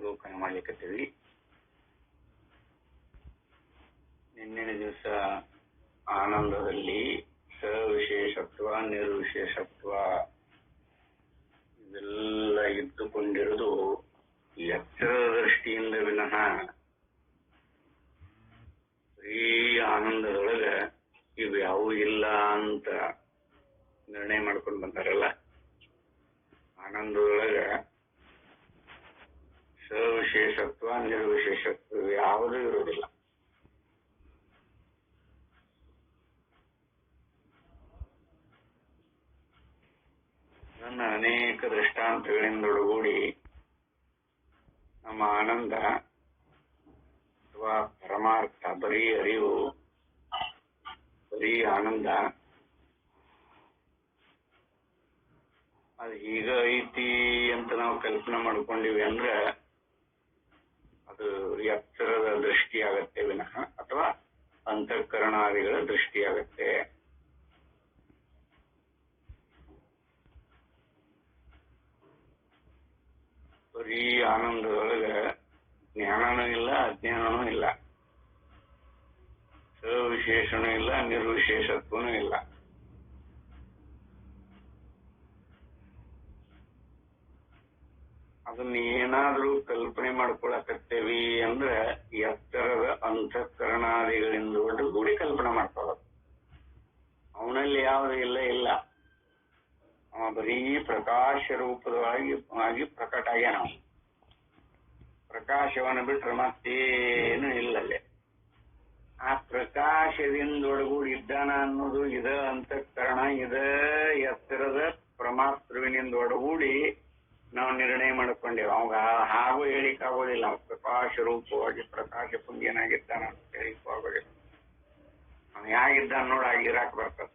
ಅವಲೋಕನ ಮಾಡ್ಲಿಕ್ಕತ್ತೀವಿ. ನಿನ್ನೆಯ ದಿವಸ ಆನಂದದಲ್ಲಿ ಸವಿಶೇಷತ್ವ ನಿರ್ವಿಶೇಷತ್ವ ಇವೆಲ್ಲ ಇದ್ದುಕೊಂಡಿರುವುದು ಎಚ್ಚರದ ದೃಷ್ಟಿಯಿಂದ ವಿನಃ ಬರೀ ಆನಂದದೊಳಗ ಇವು ಯಾವೂ ಇಲ್ಲ ಅಂತ ನಿರ್ಣಯ ಮಾಡ್ಕೊಂಡು ಬಂದಾರಲ್ಲ. ಆನಂದದೊಳಗ ಸವಿಶೇಷತ್ವ ನಿರ್ವಿಶೇಷತ್ವ ಯಾವುದೂ ಇರುವುದಿಲ್ಲ. ನನ್ನ ಅನೇಕ ದೃಷ್ಟಾಂತಗಳಿಂದೊಡಗೂಡಿ ನಮ್ಮ ಆನಂದ ಅಥವಾ ಪರಮಾರ್ಥ ಬರೀ ಅರಿವು, ಬರೀ ಆನಂದ ಅದು ಈಗ ಐತಿ ಅಂತ ನಾವು ಕಲ್ಪನೆ ಮಾಡ್ಕೊಂಡಿವಿ ಅಂದ್ರೆ ಅದು ಎಚ್ಚರದ ದೃಷ್ಟಿಯಾಗತ್ತೆ ವಿನಃ ಅಥವಾ ಅಂತಃಕರಣಾದಿಗಳ ದೃಷ್ಟಿಯಾಗತ್ತೆ. ಬರೀ ಆನಂದದೊಳಗ ಜ್ಞಾನನೂ ಇಲ್ಲ, ಅಜ್ಞಾನನೂ ಇಲ್ಲ, ಸವಿಶೇಷನೂ ಇಲ್ಲ, ನಿರ್ವಿಶೇಷತ್ವನೂ ಇಲ್ಲ. ಅದನ್ನ ಏನಾದ್ರೂ ಕಲ್ಪನೆ ಮಾಡ್ಕೊಳಕತ್ತೇವಿ ಅಂದ್ರೆ ಎತ್ತರದ ಅಂತಃಕರಣಾದಿಗಳಿಂದ ಒಟ್ಟುಗೂಡಿ ಕಲ್ಪನೆ ಮಾಡ್ಕೊಳ್ಳೋದು. ಅವನಲ್ಲಿ ಯಾವುದು ಇಲ್ಲ ಇಲ್ಲ, ಅವ ಬರೀ ಪ್ರಕಾಶ ರೂಪದವಾಗಿ ಪ್ರಕಟ ಆಗ್ಯಾನ. ಪ್ರಕಾಶವನ್ನು ಬಿಟ್ರೆ ಮತ್ತೇನು ಇಲ್ಲಲ್ಲೇ. ಆ ಪ್ರಕಾಶದಿಂದೊಡಗೂಡಿ ಇದ್ದಾನ ಅನ್ನೋದು ಇದ ಅಂತಃಕರಣ, ಇದ ಎತ್ತರದ ಪರಮಾತ್ಮವಿನಿಂದ ಒಡಗೂಡಿ ನಾವು ನಿರ್ಣಯ ಮಾಡಿಕೊಂಡೇವೆ. ಅವಾಗ ಹಾಗೂ ಹೇಳಿಕ್ಕಾಗೋದಿಲ್ಲ. ನಾವು ಪ್ರಕಾಶ ರೂಪವಾಗಿ ಪ್ರಕಾಶ ಪುಂಜನಾಗಿದ್ದಾನ ಅಂತ ಹೇಳಿಕ್ಕೂ ಆಗೋದಿಲ್ಲ. ಅವನು ಹೇಗಿದ್ದಾನ ನೋಡ ಆಗಿರಾಕ್ ಬರ್ತದ.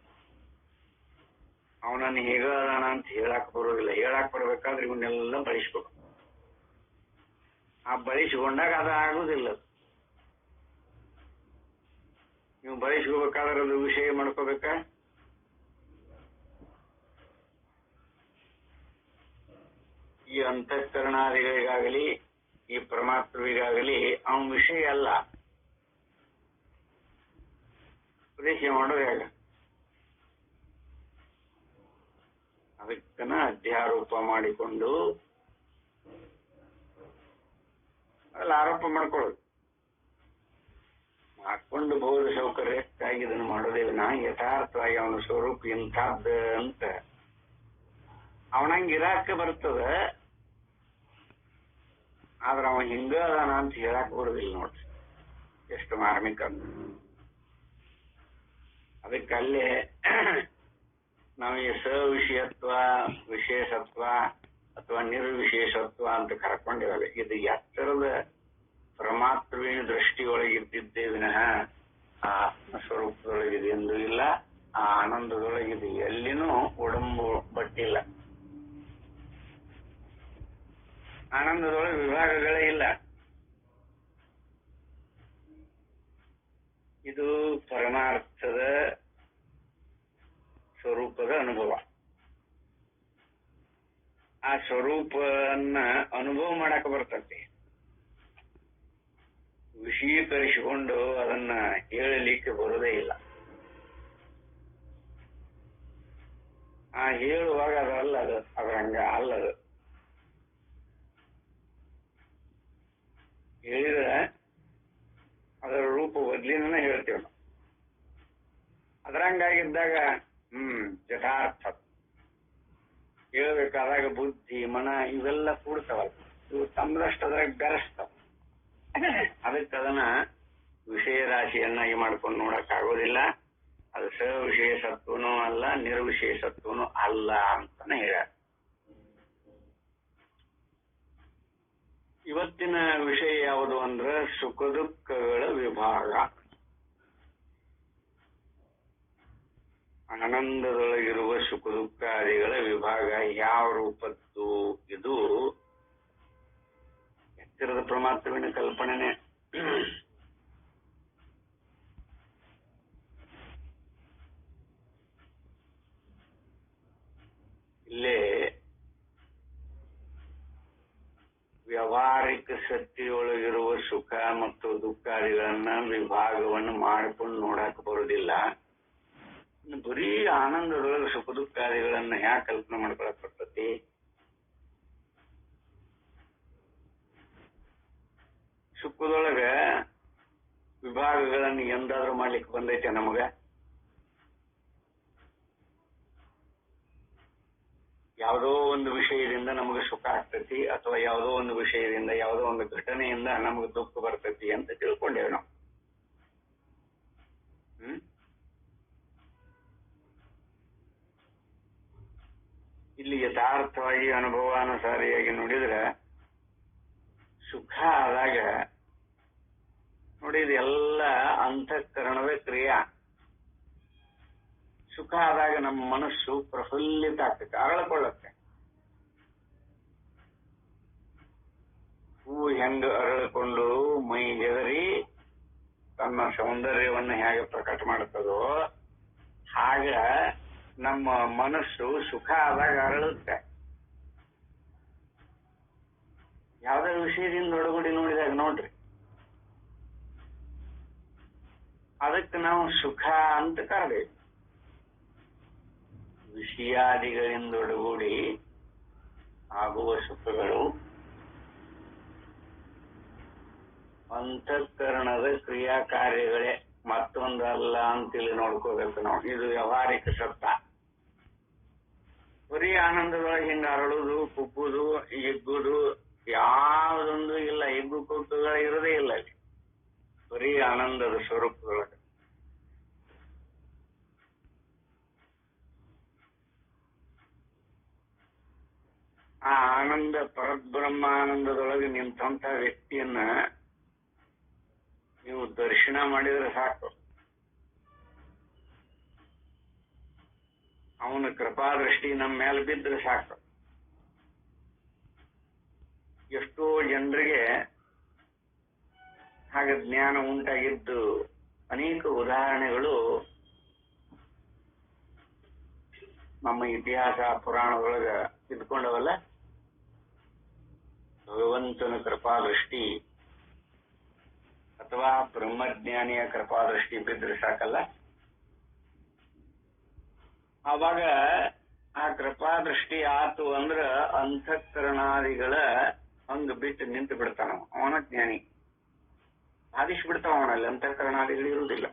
ಅವನನ್ನು ಹೇಗ ಅದಾನ ಅಂತ ಹೇಳಕ್ ಬರೋದಿಲ್ಲ. ಹೇಳಕ್ ಬರ್ಬೇಕಾದ್ರೆ ಇವನ್ನೆಲ್ಲ ಬಳಸ್ಬೇಕು. ಆ ಬಳಸಿಕೊಂಡಾಗ ಅದು ಆಗುದಿಲ್ಲ. ನೀವು ಬಳಸ್ಕೋಬೇಕಾದ್ರೆ ಅದು ವಿಷಯ ಮಾಡ್ಕೋಬೇಕ. ಈ ಅಂತಃಕರಣಾದಿಗಳಿಗಾಗಲಿ ಈ ಪರಮಾತ್ಮವಿಗಾಗಲಿ ಅವನ ವಿಷಯ ಅಲ್ಲ. ಉಪದೇಶ ಮಾಡೋದು ಹೇಗ? ಅದಕ್ಕನ ಅಧ್ಯಾರೋಪ ಮಾಡಿಕೊಂಡು ಅದ್ರಲ್ಲಿ ಆರೋಪ ಮಾಡ್ಕೊಳ್ಳೋದು. ಮಾಡ್ಕೊಂಡು ಬೋಧ ಸೌಕರ್ಯಕ್ಕಾಗಿ ಇದನ್ನು ಮಾಡೋದೇ ವಿನಃ ಯಥಾರ್ಥವಾಗಿ ಅವನ ಸ್ವರೂಪ ಇಂಥದ್ದು ಅಂತ ಅವನಂಗೆ ಇರಾಕ ಬರ್ತದ. ಆದ್ರೆ ಅವ ಹಿಂಗ ಅದಾನ ಅಂತ ಹೇಳಕ್ ಬರೋದಿಲ್ಲ ನೋಡ್ರಿ. ಎಷ್ಟು ಮಾರ್ಮಿಕ. ಅದಕ್ಕಲ್ಲೇ ನಾವು ಈ ಸವಿಷಯತ್ವ, ವಿಶೇಷತ್ವ ಅಥವಾ ನಿರ್ವಿಶೇಷತ್ವ ಅಂತ ಕರ್ಕೊಂಡಿರಲ್ಲ. ಇದು ಎತ್ತರದ ಪರಮಾತ್ಮವಿನ ದೃಷ್ಟಿಯೊಳಗಿದ್ದಿದ್ದೇ ವಿನಃ ಆ ಆತ್ಮಸ್ವರೂಪದೊಳಗಿದೆ ಎಂದು ಇಲ್ಲ. ಆ ಆನಂದದೊಳಗಿದೆ ಎಲ್ಲಿನೂ ಒಡಂಬು ಬಟ್ಟಿಲ್ಲ. ಆನಂದದೊಳಗೆ ವಿಭಾಗಗಳೇ ಇಲ್ಲ. ಇದು ಪರಮಾರ್ಥದ ಸ್ವರೂಪದ ಅನುಭವ. ಆ ಸ್ವರೂಪನ್ನ ಅನುಭವ ಮಾಡಕ್ ಬರ್ತದೆ. ವಿಷೀಕರಿಸಿಕೊಂಡು ಅದನ್ನ ಹೇಳಲಿಕ್ಕೆ ಬರೋದೇ ಇಲ್ಲ. ಆ ಹೇಳುವಾಗ ಅದಲ್ಲ, ಅದು ಅದರಂಗ ಅಲ್ಲದು. ಹೇಳಿದ್ರೆ ಅದರ ರೂಪ ಬದ್ಲಿನ ಹೇಳ್ತೇವೆ ನಾವು. ಅದರಂಗಾಗಿದ್ದಾಗ ಯಥಾರ್ಥ ಹೇಳ್ಬೇಕಾದಾಗ ಬುದ್ಧಿ ಮನ ಇವೆಲ್ಲ ಕೂಡ್ತಾವಲ್ಲ, ಇವು ತಮ್ಮದಷ್ಟದ್ರಾಗ ಬೆರೆಸ್ತಾವ. ಅದಕ್ಕೆ ಅದನ್ನ ವಿಷಯ ರಾಶಿಯನ್ನಾಗಿ ಮಾಡ್ಕೊಂಡು ನೋಡಕ್ ಆಗೋದಿಲ್ಲ. ಅದು ಸವಿಶೇಷತ್ವನೂ ಅಲ್ಲ, ನಿರ್ವಿಶೇಷತ್ವನೂ ಅಲ್ಲ ಅಂತಾನೆ ಹೇಳ. ಇವತ್ತಿನ ವಿಷಯ ಯಾವುದು ಅಂದ್ರೆ ಸುಖ ದುಃಖಗಳ ವಿಭಾಗ. ಆನಂದದೊಳಗಿರುವ ಸುಖ ದುಃಖಾದಿಗಳ ವಿಭಾಗ ಯಾವ ರೂಪದ್ದು? ಇದು ಎಚ್ಚರದ ಪರಮಾತ್ಮವಿನ ಕಲ್ಪನೆನೇ. ಇಲ್ಲೇ ವ್ಯವಹಾರ ವ್ಯಾವಹಾರಿಕ ಸತ್ಯದೊಳಗಿರುವ ಸುಖ ಮತ್ತು ದುಃಖಾದಿಗಳನ್ನ ವಿಭಾಗವನ್ನು ಮಾಡಿಕೊಂಡು ನೋಡಕ್ ಬರುದಿಲ್ಲ. ಬರೀ ಆನಂದದೊಳಗೆ ಸುಖ ದುಃಖಾದಿಗಳನ್ನ ಯಾಕೆ ಕಲ್ಪನೆ ಮಾಡ್ಕೊಳಕ್ ಬರ್ತತಿ? ಸುಖದೊಳಗ ವಿಭಾಗಗಳನ್ನು ಎಂದಾದ್ರೂ ಮಾಡ್ಲಿಕ್ಕೆ ಬಂದೈತೆ ನಮಗ? ಯಾವುದೋ ಒಂದು ವಿಷಯದಿಂದ ನಮಗೆ ಸುಖ ಆಗ್ತತಿ, ಅಥವಾ ಯಾವುದೋ ಒಂದು ವಿಷಯದಿಂದ ಯಾವುದೋ ಒಂದು ಘಟನೆಯಿಂದ ನಮಗೆ ದುಃಖ ಬರ್ತತಿ ಅಂತ ತಿಳ್ಕೊಂಡೇವೆ ನಾವು. ಇಲ್ಲಿ ಯಥಾರ್ಥವಾಗಿ ಅನುಭವಾನುಸಾರಿಯಾಗಿ ನೋಡಿದ್ರೆ ಸುಖ ಆದಾಗ ನೋಡಿ ಇದೆಲ್ಲ ಅಂತಃಕರಣದ ಕ್ರಿಯಾ. ಸುಖ ಆದಾಗ ನಮ್ಮ ಮನಸ್ಸು ಪ್ರಫುಲ್ಲಿತ ಆಗ್ತದೆ, ಅರಳಿಕೊಳ್ಳುತ್ತೆ. ಹೂವು ಹೆಂಗ ಅರಳಿಕೊಂಡು ಮೈ ಹೆದರಿ ತನ್ನ ಸೌಂದರ್ಯವನ್ನು ಹೇಗೆ ಪ್ರಕಟ ಮಾಡುತ್ತದೋ ಹಾಗ ನಮ್ಮ ಮನಸ್ಸು ಸುಖ ಆದಾಗ ಅರಳುತ್ತೆ. ಯಾವುದೇ ವಿಷಯದಿಂದ ಒಳಗೂಡಿ ನೋಡಿದಾಗ ನೋಡ್ರಿ, ಅದಕ್ಕೆ ನಾವು ಸುಖ ಅಂತ ಕರಬೇಕು. ವಿಷಯಾದಿಗಳಿಂದೊಡಗೂಡಿ ಆಗುವ ಸುಖಗಳು ಅಂತಃಕರಣದ ಕ್ರಿಯಾ ಕಾರ್ಯಗಳೇ, ಮತ್ತೊಂದಲ್ಲ ಅಂತೇಳಿ ನೋಡ್ಕೋಬೇಕು ನಾವು. ಇದು ವ್ಯಾವಹಾರಿಕ ಸತ್ತ. ಬರೀ ಆನಂದದೊಳಗೆ ಹಿಂಗ ಅರಳುದು, ಕುಗ್ಗುದು, ಹಿಗ್ಗುದು ಯಾವುದೊಂದು ಇಲ್ಲ. ಹಿಗ್ಗು ಕುಗ್ಗುಗಳ ಇರೋದೇ ಇಲ್ಲ ಅಲ್ಲಿ, ಬರೀ ಆನಂದದ ಸ್ವರೂಪದೊಳಗೆ. ಆ ಆನಂದ ಪರಬ್ರಹ್ಮಾನಂದದೊಳಗೆ ನಿಂತ ವ್ಯಕ್ತಿಯನ್ನ ನೀವು ದರ್ಶನ ಮಾಡಿದ್ರೆ ಸಾಕು, ಅವನ ಕೃಪಾದೃಷ್ಟಿ ನಮ್ಮ ಮೇಲೆ ಬಿದ್ದರೆ ಸಾಕು. ಎಷ್ಟೋ ಜನರಿಗೆ ಹಾಗೆ ಜ್ಞಾನ ಉಂಟಾಗಿದ್ದು ಅನೇಕ ಉದಾಹರಣೆಗಳು ನಮ್ಮ ಇತಿಹಾಸ ಪುರಾಣದೊಳಗ ಇದ್ಕೊಂಡವಲ್ಲ. ಭಗವಂತನ ಕೃಪಾದೃಷ್ಟಿ ಅಥವಾ ಬ್ರಹ್ಮಜ್ಞಾನಿಯ ಕೃಪಾದೃಷ್ಟಿ ಬಿದ್ರೆ ಸಾಕಲ್ಲ, ಆವಾಗ ಆ ಕೃಪಾದೃಷ್ಟಿ ಆತು ಅಂದ್ರ ಅಂತಃಕರಣಾದಿಗಳ ಹಂಗ ಬಿಟ್ಟು ನಿಂತು ಬಿಡ್ತಾನ ಅವನ ಜ್ಞಾನಿ. ಬಾಧಿಸ್ಬಿಡ್ತಾವ ಅವನಲ್ಲಿ, ಅಂತಃಕರಣಾದಿಗಳು ಇರುವುದಿಲ್ಲ.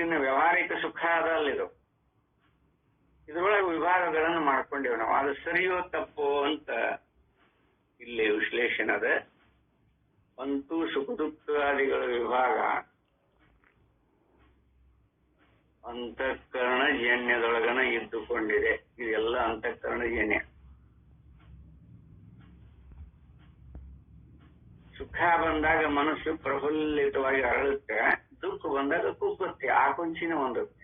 ಇನ್ನು ವ್ಯಾವಹಾರಿಕ ಸುಖ ಅದಲ್ಲಿದು. ಇದ್ರೊಳಗೆ ವಿಭಾಗಗಳನ್ನು ಮಾಡ್ಕೊಂಡೇವೆ ನಾವು. ಅದು ಸರಿಯೋ ತಪ್ಪೋ ಅಂತ ಇಲ್ಲಿ ವಿಶ್ಲೇಷಣೆ ಅದ. ಅಂತೂ ಸುಖ ದುಃಖಾದಿಗಳ ವಿಭಾಗ ಅಂತಃಕರಣ ಜನ್ಯದೊಳಗನ ಇದ್ದುಕೊಂಡಿದೆ. ಇದೆಲ್ಲ ಅಂತಃಕರಣ ಜನ್ಯ. ಸುಖ ಬಂದಾಗ ಮನಸ್ಸು ಪ್ರಫುಲ್ಲಿತವಾಗಿ ಅರಳುತ್ತೆ, ದುಃಖ ಬಂದಾಗ ಕುಗ್ಗುತ್ತೆ, ಆಕುಂಚಿನ ಹೊಂದುತ್ತೆ.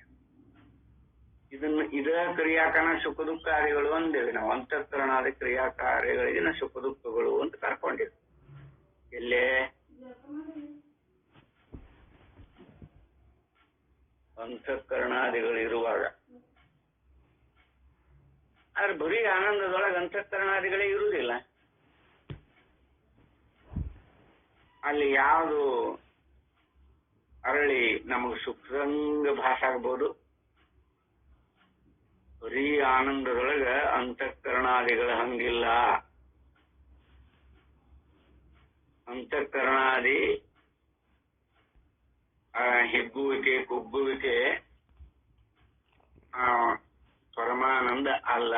ಇದ ಕ್ರಿಯಾಕರಣ ಸುಖ ದುಃಖಾದಿಗಳು ಅಂದೇವೆ ನಾವು. ಅಂತಃಕರಣಾದಿ ಕ್ರಿಯಾಕಾರ್ಯಗಳಿಗೆ ನಾವು ಸುಖ ದುಃಖಗಳು ಅಂತ ಕರ್ಕೊಂಡಿದ್ವಿ. ಎಲ್ಲೇ ಅಂತಃಕರಣಾದಿಗಳು ಇರುವಾಗ. ಆದ್ರೆ ಬರೀ ಆನಂದದೊಳಗೆ ಅಂತಃಕರಣಾದಿಗಳೇ ಇರುವುದಿಲ್ಲ. ಅಲ್ಲಿ ಯಾವುದು ಅರಳಿ ನಮಗೆ ಸುಖಂಗ ಭಾಸ ಆಗ್ಬೋದು. ಬರೀ ಆನಂದದೊಳಗ ಅಂತಃಕರಣಾದಿಗಳ ಹಂಗಿಲ್ಲ. ಅಂತಃಕರಣಾದಿ ಹಿಗ್ಗುವಿಕೆ ಕುಗ್ಗುವಿಕೆ ಪರಮಾನಂದ ಅಲ್ಲ.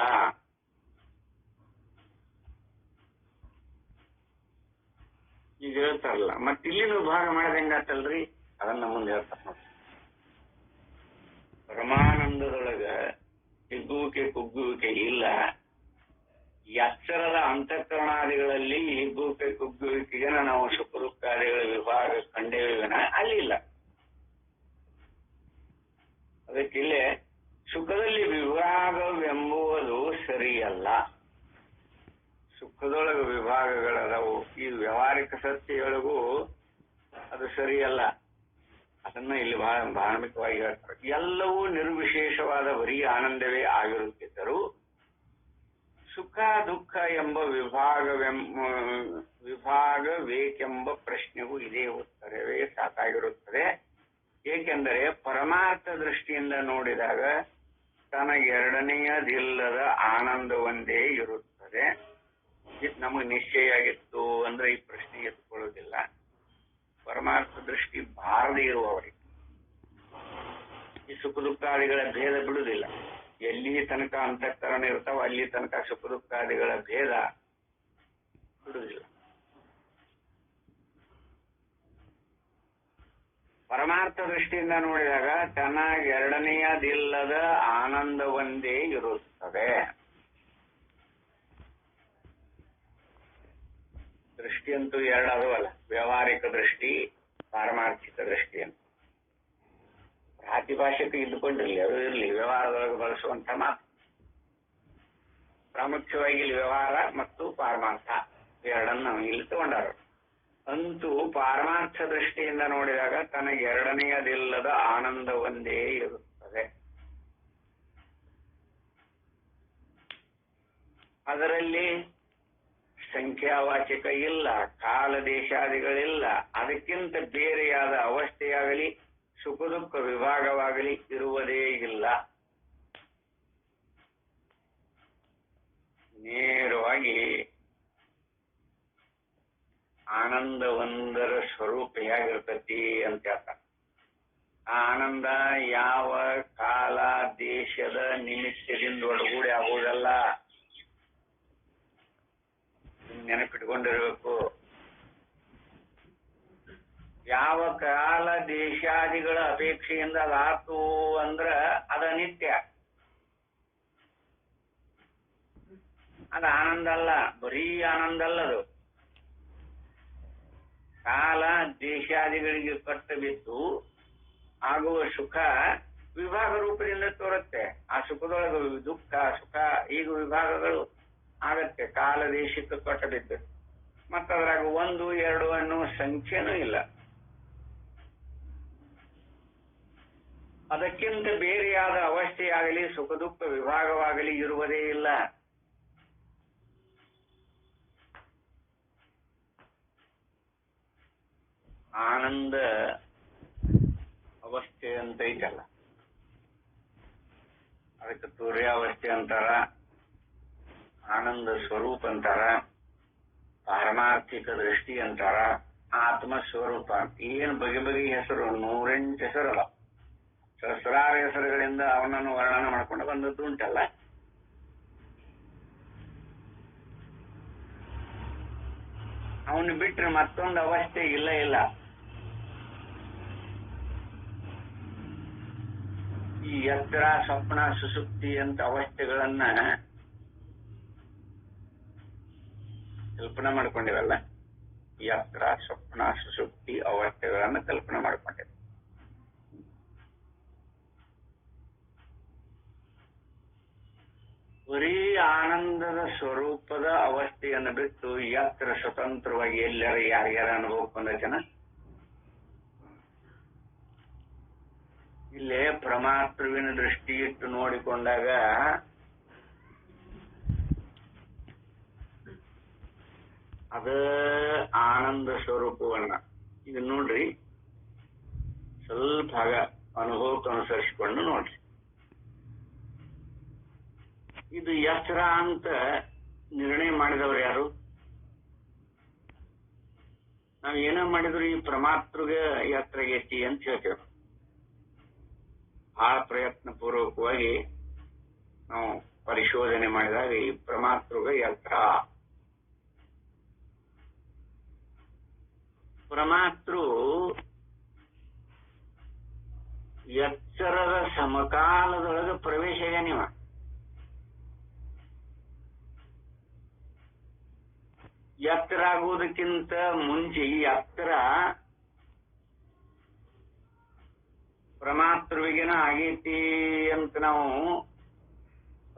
ಈಗ ಹೇಳ್ತಾರಲ್ಲ, ಮತ್ತೆ ಇಲ್ಲಿನೂ ಭಾಗ ಮಾಡಿದ ಹೆಂಗಾತಲ್ರಿ, ಅದನ್ನ ಮುಂದೆ ಹೇಳ್ತಾರ ನೋಡಿ. ಪರಮಾನಂದದೊಳಗ ಹಿಗ್ಗುವಿಕೆ ಕುಗ್ಗುವಿಕೆ ಇಲ್ಲ. ಎಚ್ಚರದ ಅಂತಃಕರಣಾದಿಗಳಲ್ಲಿ ಹಿಗ್ಗುವಿಕೆ ಕುಗ್ಗುವಿಕೆಗೆ ನಾವು ಸುಖ ದುಃಖಾದಿಗಳ ವಿಭಾಗ ಕಂಡೇವಿನ ಅಲ್ಲಿಲ್ಲ. ಅದಕ್ಕಿಲ್ಲೇ ಸುಖದಲ್ಲಿ ವಿಭಾಗವೆಂಬುವುದು ಸರಿಯಲ್ಲ. ಸುಖದೊಳಗೆ ವಿಭಾಗಗಳದವು. ಈ ವ್ಯಾವಹಾರಿಕ ಸತ್ಯಗಳಿಗೂ ಅದು ಸರಿಯಲ್ಲ. ಅದನ್ನ ಇಲ್ಲಿ ಬಹಳ ಧಾರ್ಮಿಕವಾಗಿ ಹೇಳ್ತಾರೆ. ಎಲ್ಲವೂ ನಿರ್ವಿಶೇಷವಾದ ಬರೀ ಆನಂದವೇ ಆಗಿರುತ್ತಿದ್ದರು ಸುಖ ದುಃಖ ಎಂಬ ವಿಭಾಗವೇಕೆಂಬ ಪ್ರಶ್ನೆಗೂ ಇದೇ ಉತ್ತರವೇ ಸಾಕಾಗಿರುತ್ತದೆ. ಏಕೆಂದರೆ ಪರಮಾರ್ಥ ದೃಷ್ಟಿಯಿಂದ ನೋಡಿದಾಗ ತನಗೆರಡನೆಯದಿಲ್ಲದ ಆನಂದ ಒಂದೇ ಇರುತ್ತದೆ. ನಮಗೆ ನಿಶ್ಚಯ ಆಗಿತ್ತು ಅಂದ್ರೆ ಈ ಪ್ರಶ್ನೆ ಎತ್ಕೊಳ್ಳೋದಿಲ್ಲ. ಪರಮಾರ್ಥ ದೃಷ್ಟಿ ಬಾರದೇ ಇರುವವರಿಗೆ ಈ ಸುಖ ದುಃಖಾದಿಗಳ ಭೇದ ಬಿಡುವುದಿಲ್ಲ. ಎಲ್ಲಿ ತನಕ ಅಂತಃಕರಣ ಇರ್ತಾವ ಅಲ್ಲಿ ತನಕ ಸುಖ ದುಃಖಾದಿಗಳ ಭೇದ ಬಿಡುವುದಿಲ್ಲ. ಪರಮಾರ್ಥ ದೃಷ್ಟಿಯಿಂದ ನೋಡಿದಾಗ ತನಗೆರಡನೆಯದಿಲ್ಲದ ಆನಂದ ಒಂದೇ ಇರುತ್ತದೆ. ದೃಷ್ಟಿ ಅಂತೂ ಎರಡು ಅದವಲ್ಲ, ವ್ಯಾವಹಾರಿಕ ದೃಷ್ಟಿ, ಪಾರಮಾರ್ಥಿಕ ದೃಷ್ಟಿ ಅಂತ. ಪ್ರಾತಿಭಾಷಿಕ ಇದ್ದುಕೊಂಡಿರಲಿ, ಅದು ಇರಲಿ, ವ್ಯವಹಾರದೊಳಗೆ ಬಳಸುವಂತ ಮಾತು. ಪ್ರಾಮುಖ್ಯವಾಗಿ ಇಲ್ಲಿ ವ್ಯವಹಾರ ಮತ್ತು ಪಾರಮಾರ್ಥ ಎರಡನ್ನು ಇಲ್ಲಿ ತಗೊಂಡಾರ. ಅಂತೂ ಪಾರಮಾರ್ಥ ದೃಷ್ಟಿಯಿಂದ ನೋಡಿದಾಗ ತನಗೆರಡನೆಯದಿಲ್ಲದ ಆನಂದ ಒಂದೇ ಇರುತ್ತದೆ. ಅದರಲ್ಲಿ ಸಂಖ್ಯಾವಾಚಕ ಇಲ್ಲ, ಕಾಲ ದೇಶಾದಿಗಳಿಲ್ಲ, ಅದಕ್ಕಿಂತ ಬೇರೆಯಾದ ಅವಸ್ಥೆಯಾಗಲಿ ಸುಖ ದುಃಖ ವಿಭಾಗವಾಗಲಿ ಇರುವುದೇ ಇಲ್ಲ. ನೇರವಾಗಿ ಆನಂದ ಒಂದರ ಸ್ವರೂಪ ಹೇಗಿರ್ತತಿ ಅಂತ ಹೇಳ್ತಾರೆ. ಆ ಆನಂದ ಯಾವ ಕಾಲ ದೇಶದ ನಿಮಿತ್ತದಿಂದ ಒಳಗೂಡಿ ಆಗುವುದಲ್ಲ. ನೆನಪಿಟ್ಕೊಂಡಿರ್ಬೇಕು. ಯಾವ ಕಾಲ ದೇಶಾದಿಗಳ ಅಪೇಕ್ಷೆಯಿಂದ ಅದಾತು ಅಂದ್ರ ಅದ ನಿತ್ಯ, ಅದ ಆನಂದ ಅಲ್ಲ, ಬರೀ ಆನಂದ ಅಲ್ಲದು. ಕಾಲ ದೇಶಾದಿಗಳಿಗೆ ಕಟ್ಟು ಬಿದ್ದು ಆಗುವ ಸುಖ ವಿಭಾಗ ರೂಪದಿಂದ ತೋರುತ್ತೆ. ಆ ಸುಖದೊಳಗೆ ದುಃಖ ಸುಖ ಈಗ ವಿಭಾಗಗಳು ಆಗತ್ತೆ. ಕಾಲ ದೇಶಕ್ಕೆ ಕಟ್ಟು ಬಿದ್ದು ಮತ್ತದ್ರಾಗ 1, 2 ಅನ್ನುವ ಸಂಖ್ಯೆನೂ ಇಲ್ಲ. ಅದಕ್ಕಿಂತ ಬೇರೆಯಾದ ಅವಸ್ಥೆಯಾಗಲಿ ಸುಖ ದುಃಖ ವಿಭಾಗವಾಗಲಿ ಇರುವುದೇ ಇಲ್ಲ. ಆನಂದ ಅವಸ್ಥೆ ಅಂತ ಐತಲ್ಲ, ಅದಕ್ಕೆ ತುರ್ಯಾವಸ್ಥೆ ಅಂತಾರ, ಆನಂದ ಸ್ವರೂಪ ಅಂತಾರ, ಪಾರಮಾರ್ಥಿಕ ದೃಷ್ಟಿ ಅಂತಾರ, ಆತ್ಮ ಸ್ವರೂಪ ಅಂತ. ಏನು ಬಗೆ ಬಗೆ ಹೆಸರು, 108 ಹೆಸರಲ್ಲ, ಸಹಸ್ರಾರು ಹೆಸರುಗಳಿಂದ ಅವನನ್ನು ವರ್ಣನ ಮಾಡ್ಕೊಂಡು ಬಂದದ್ದು ಉಂಟಲ್ಲ. ಅವನು ಬಿಟ್ರೆ ಮತ್ತೊಂದು ಅವಸ್ಥೆ ಇಲ್ಲ ಇಲ್ಲ. ಈ ಎತ್ತರ ಸ್ವಪ್ನ ಸುಸುಪ್ತಿ ಅಂತ ಅವಸ್ಥೆಗಳನ್ನ ಕಲ್ಪನಾ ಮಾಡ್ಕೊಂಡಿರಲ್ಲ. ಎತ್ತರ ಸ್ವಪ್ನ ಸುಸುಪ್ತಿ ಅವಸ್ಥೆಗಳನ್ನ ಕಲ್ಪನಾ ಮಾಡ್ಕೊಂಡಿರ. ಬರೀ ಆನಂದದ ಸ್ವರೂಪದ ಅವಸ್ಥೆಯನ್ನು ಬಿಟ್ಟು ಎತ್ತರ ಸ್ವತಂತ್ರವಾಗಿ ಎಲ್ಲರ ಯಾರ್ಯಾರ ಅನುಭವಕ್ಕೆ ಬಂದೈತನ. ಇಲ್ಲೇ ಪರಮಾತ್ಮವಿನ ದೃಷ್ಟಿ ಇಟ್ಟು ನೋಡಿಕೊಂಡಾಗ ಅದ ಆನಂದ ಸ್ವರೂಪವನ್ನ ಇದು ನೋಡ್ರಿ, ಸ್ವಲ್ಪ ಆಗ ಅನುಭವಕ್ಕೆ ಅನುಸರಿಸಿಕೊಂಡು ನೋಡ್ರಿ. ಇದು ಎತ್ತರ ಅಂತ ನಿರ್ಣಯ ಮಾಡಿದವ್ರು ಯಾರು? ನಾವ್ ಏನೋ ಮಾಡಿದ್ರು ಈ ಪರಮಾತ್ಮಗೆ ಎತ್ತರಗೈತಿ ಅಂತ ಹೇಳ್ತೇವೆ. ಬಹಳ ಪ್ರಯತ್ನ ಪೂರ್ವಕವಾಗಿ ನಾವು ಪರಿಶೋಧನೆ ಮಾಡಿದಾಗ ಈ ಪರಮಾತ್ಮಗೆ ಎತ್ತರ, ಪರಮಾತ್ರು ಎತ್ತರದ ಸಮಕಾಲದೊಳಗೆ ಪ್ರವೇಶ ನೀವ. ಎತ್ತರ ಆಗುವುದಕ್ಕಿಂತ ಮುಂಚೆ ಈ ಎತ್ತರ ಪರಮಾತ್ಮವಿಗೆನ ಆಗೈತಿ ಅಂತ ನಾವು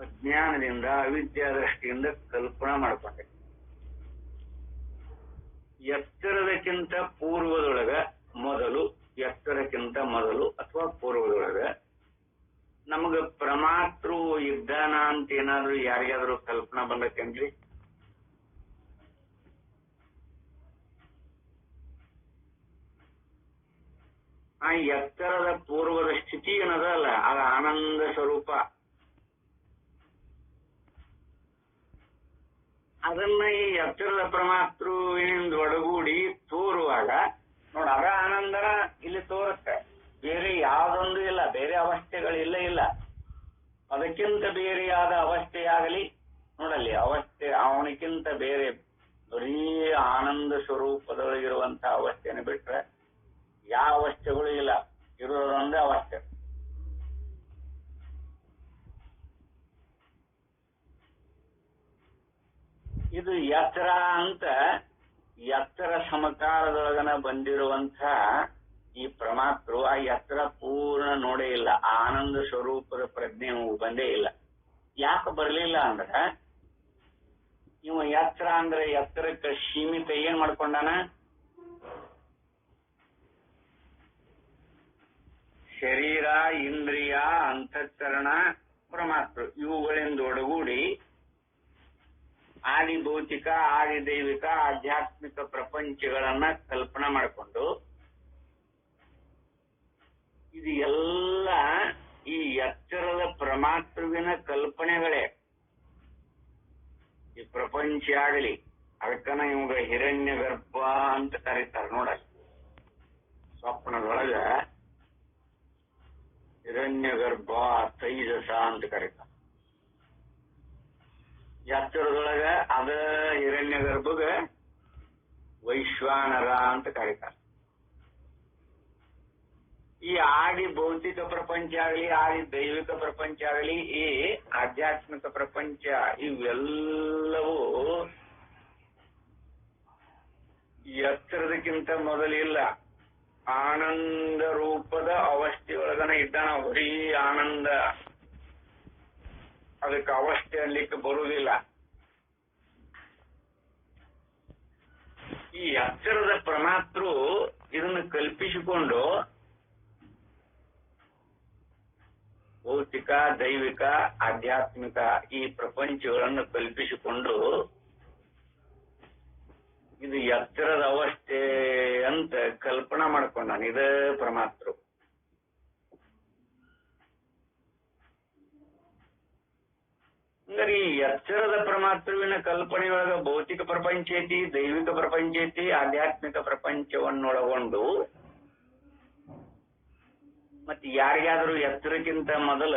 ಅಜ್ಞಾನದಿಂದ ಅವಿದ್ಯಾ ದೃಷ್ಟಿಯಿಂದ ಕಲ್ಪನಾ ಮಾಡ್ಕೊಂಡೆ. ಎತ್ತರದಕ್ಕಿಂತ ಪೂರ್ವದೊಳಗ ಮೊದಲು, ಎತ್ತರಕ್ಕಿಂತ ಮೊದಲು ಅಥವಾ ಪೂರ್ವದೊಳಗ ನಮಗ ಪ್ರಮಾತೃ ಇದ್ದಾನ ಅಂತ ಏನಾದ್ರು ಯಾರಿಗಾದ್ರೂ ಕಲ್ಪನಾ ಬಂದೈತೇನ್ರಿ? ಆ ಎತ್ತರದ ಪೂರ್ವದ ಸ್ಥಿತಿ ಏನದಲ್ಲ ಅದು ಆನಂದ ಸ್ವರೂಪ. ಅದನ್ನ ಈ ಎತ್ತರದ ಪರಮಾತೃವಿನಿಂದ ಒಡಗೂಡಿ ತೋರುವಾಗ ನೋಡ ಅದ ಆನಂದನ ಇಲ್ಲಿ ತೋರುತ್ತೆ. ಬೇರೆ ಯಾವುದೊಂದು ಇಲ್ಲ, ಬೇರೆ ಅವಸ್ಥೆಗಳಿಲ್ಲ ಇಲ್ಲ. ಅದಕ್ಕಿಂತ ಬೇರೆಯಾದ ಅವಸ್ಥೆಯಾಗಲಿ ನೋಡಲ್ಲಿ ಅವಸ್ಥೆ ಅವನಿಗಿಂತ ಬೇರೆ ಬರೀ ಆನಂದ ಸ್ವರೂಪದೊಳಗಿರುವಂತಹ ಅವಸ್ಥೆಯನ್ನು ಬಿಟ್ರೆ ಯಾವ ಅವಸ್ಥೆಗಳು ಇಲ್ಲ, ಇರೋದೊಂದೇ ಅವಸ್ಥೆ. ಇದು ಎತ್ತರ ಅಂತ ಎತ್ತರ ಸಮಕಾಲದೊಳಗನ ಬಂದಿರುವಂತ ಈ ಪರಮಾತ್ರು ಆ ಎತ್ತರ ಪೂರ್ಣ ನೋಡೇ ಇಲ್ಲ, ಆನಂದ ಸ್ವರೂಪದ ಪ್ರಜ್ಞೆ ಬಂದೇ ಇಲ್ಲ. ಯಾಕೆ ಬರ್ಲಿಲ್ಲ ಅಂದ್ರೆ ಇವ ಎತ್ತರ ಅಂದ್ರೆ ಎತ್ತರಕ್ಕೆ ಸೀಮಿತ ಏನ್ ಮಾಡ್ಕೊಂಡಾನ? ಶರೀರ, ಇಂದ್ರಿಯ, ಅಂತಃಕರಣ, ಪರಮಾತ್ಮ ಇವುಗಳಿಂದ ಒಡಗೂಡಿ ಆದಿ ಭೌತಿಕ, ಆದಿ ದೈವಿಕ, ಆಧ್ಯಾತ್ಮಿಕ ಪ್ರಪಂಚಗಳನ್ನ ಕಲ್ಪನಾ ಮಾಡಿಕೊಂಡು ಇದು ಎಲ್ಲ ಈ ಎಚ್ಚರದ ಪರಮಾತ್ಮವಿನ ಕಲ್ಪನೆಗಳೇ. ಈ ಪ್ರಪಂಚ ಆಗಲಿ ಅದಕ್ಕನ ಇವಾಗ ಹಿರಣ್ಯ ಗರ್ಭ ಅಂತ ಕರೀತಾರೆ ನೋಡ. ಸ್ವಪ್ನದೊಳಗ ಹಿರಣ್ಯ ಗರ್ಭ, ತೈಜಸ ಅಂತ ಕರೀತಾರೆ. ಎಚ್ಚರದೊಳಗ ಅದ ಹಿರಣ್ಯ ಗರ್ಭಗ ವೈಶ್ವಾನರ ಅಂತ ಕರೀತಾರೆ. ಈ ಆದಿ ಭೌತಿಕ ಪ್ರಪಂಚ ಆಗಲಿ, ಆದಿ ದೈವಿಕ ಪ್ರಪಂಚ ಆಗಲಿ, ಈ ಆಧ್ಯಾತ್ಮಿಕ ಪ್ರಪಂಚ ಇವೆಲ್ಲವೂ ಎಚ್ಚರದಕ್ಕಿಂತ ಮೊದಲಿಲ್ಲ. ಆನಂದ ರೂಪದ ಅವಸ್ಥೆಯೊಳಗನ ಇದ್ದಾನ. ಬರೀ ಆನಂದ, ಅದಕ್ಕೆ ಅವಸ್ಥೆ ಅನ್ಲಿಕ್ಕೆ ಬರುವುದಿಲ್ಲ. ಈ ಎಚ್ಚರದ ಪರಮಾತ್ರು ಇದನ್ನು ಕಲ್ಪಿಸಿಕೊಂಡು ಭೌತಿಕ, ದೈವಿಕ, ಆಧ್ಯಾತ್ಮಿಕ ಈ ಪ್ರಪಂಚಗಳನ್ನು ಕಲ್ಪಿಸಿಕೊಂಡು ಇದು ಎಚ್ಚರದ ಅವಸ್ಥೆ ಅಂತ ಕಲ್ಪನಾ ಮಾಡ್ಕೊಂಡಾನ. ಇದೇ ಪರಮಾತ್ರು. ಅಂದ್ರೆ ಈ ಎಚ್ಚರದ ಪರಮಾತ್ರುವಿನ ಕಲ್ಪನೆಯೊಳಗ ಭೌತಿಕ ಪ್ರಪಂಚ ಐತಿ, ದೈವಿಕ ಪ್ರಪಂಚ ಐತಿ, ಆಧ್ಯಾತ್ಮಿಕ ಪ್ರಪಂಚವನ್ನೊಳಗೊಂಡು ಮತ್ತೆ ಯಾರಿಗಾದ್ರೂ ಎಚ್ಚರಕ್ಕಿಂತ ಮೊದಲ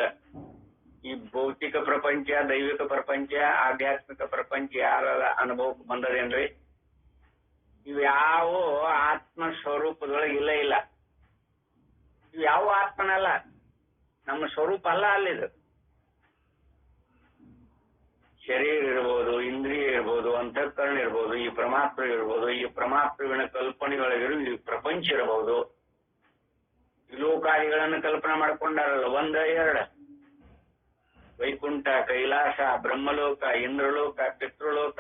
ಈ ಭೌತಿಕ ಪ್ರಪಂಚ, ದೈವಿಕ ಪ್ರಪಂಚ, ಆಧ್ಯಾತ್ಮಿಕ ಪ್ರಪಂಚ ಯಾರ ಅನುಭವಕ್ಕೆ ಬಂದದೇನ್ರಿ? ಇವ್ಯಾವ ಆತ್ಮ ಸ್ವರೂಪದೊಳಗೆ ಇಲ್ಲ ಇಲ್ಲ. ಇವ್ಯಾವ ಆತ್ಮನಲ್ಲ, ನಮ್ಮ ಸ್ವರೂಪ ಅಲ್ಲ. ಅಲ್ಲಿದು ಶರೀರ ಇರ್ಬೋದು, ಇಂದ್ರಿಯ ಇರ್ಬೋದು, ಅಂತಃಕರಣ ಇರ್ಬೋದು, ಈ ಪರಮಾತ್ಮ ಇರ್ಬೋದು, ಈ ಪರಮಾತ್ಮವಿನ ಕಲ್ಪನೆಯೊಳಗಿರೋ ಈ ಪ್ರಪಂಚ ಇರಬಹುದು. ಈ ಲೋಕಾದಿಗಳನ್ನು ಕಲ್ಪನೆ ಮಾಡ್ಕೊಂಡಾರಲ್ಲ, ಒಂದ ಎರಡ, ವೈಕುಂಠ, ಕೈಲಾಸ, ಬ್ರಹ್ಮಲೋಕ, ಇಂದ್ರಲೋಕ, ಪಿತೃಲೋಕ,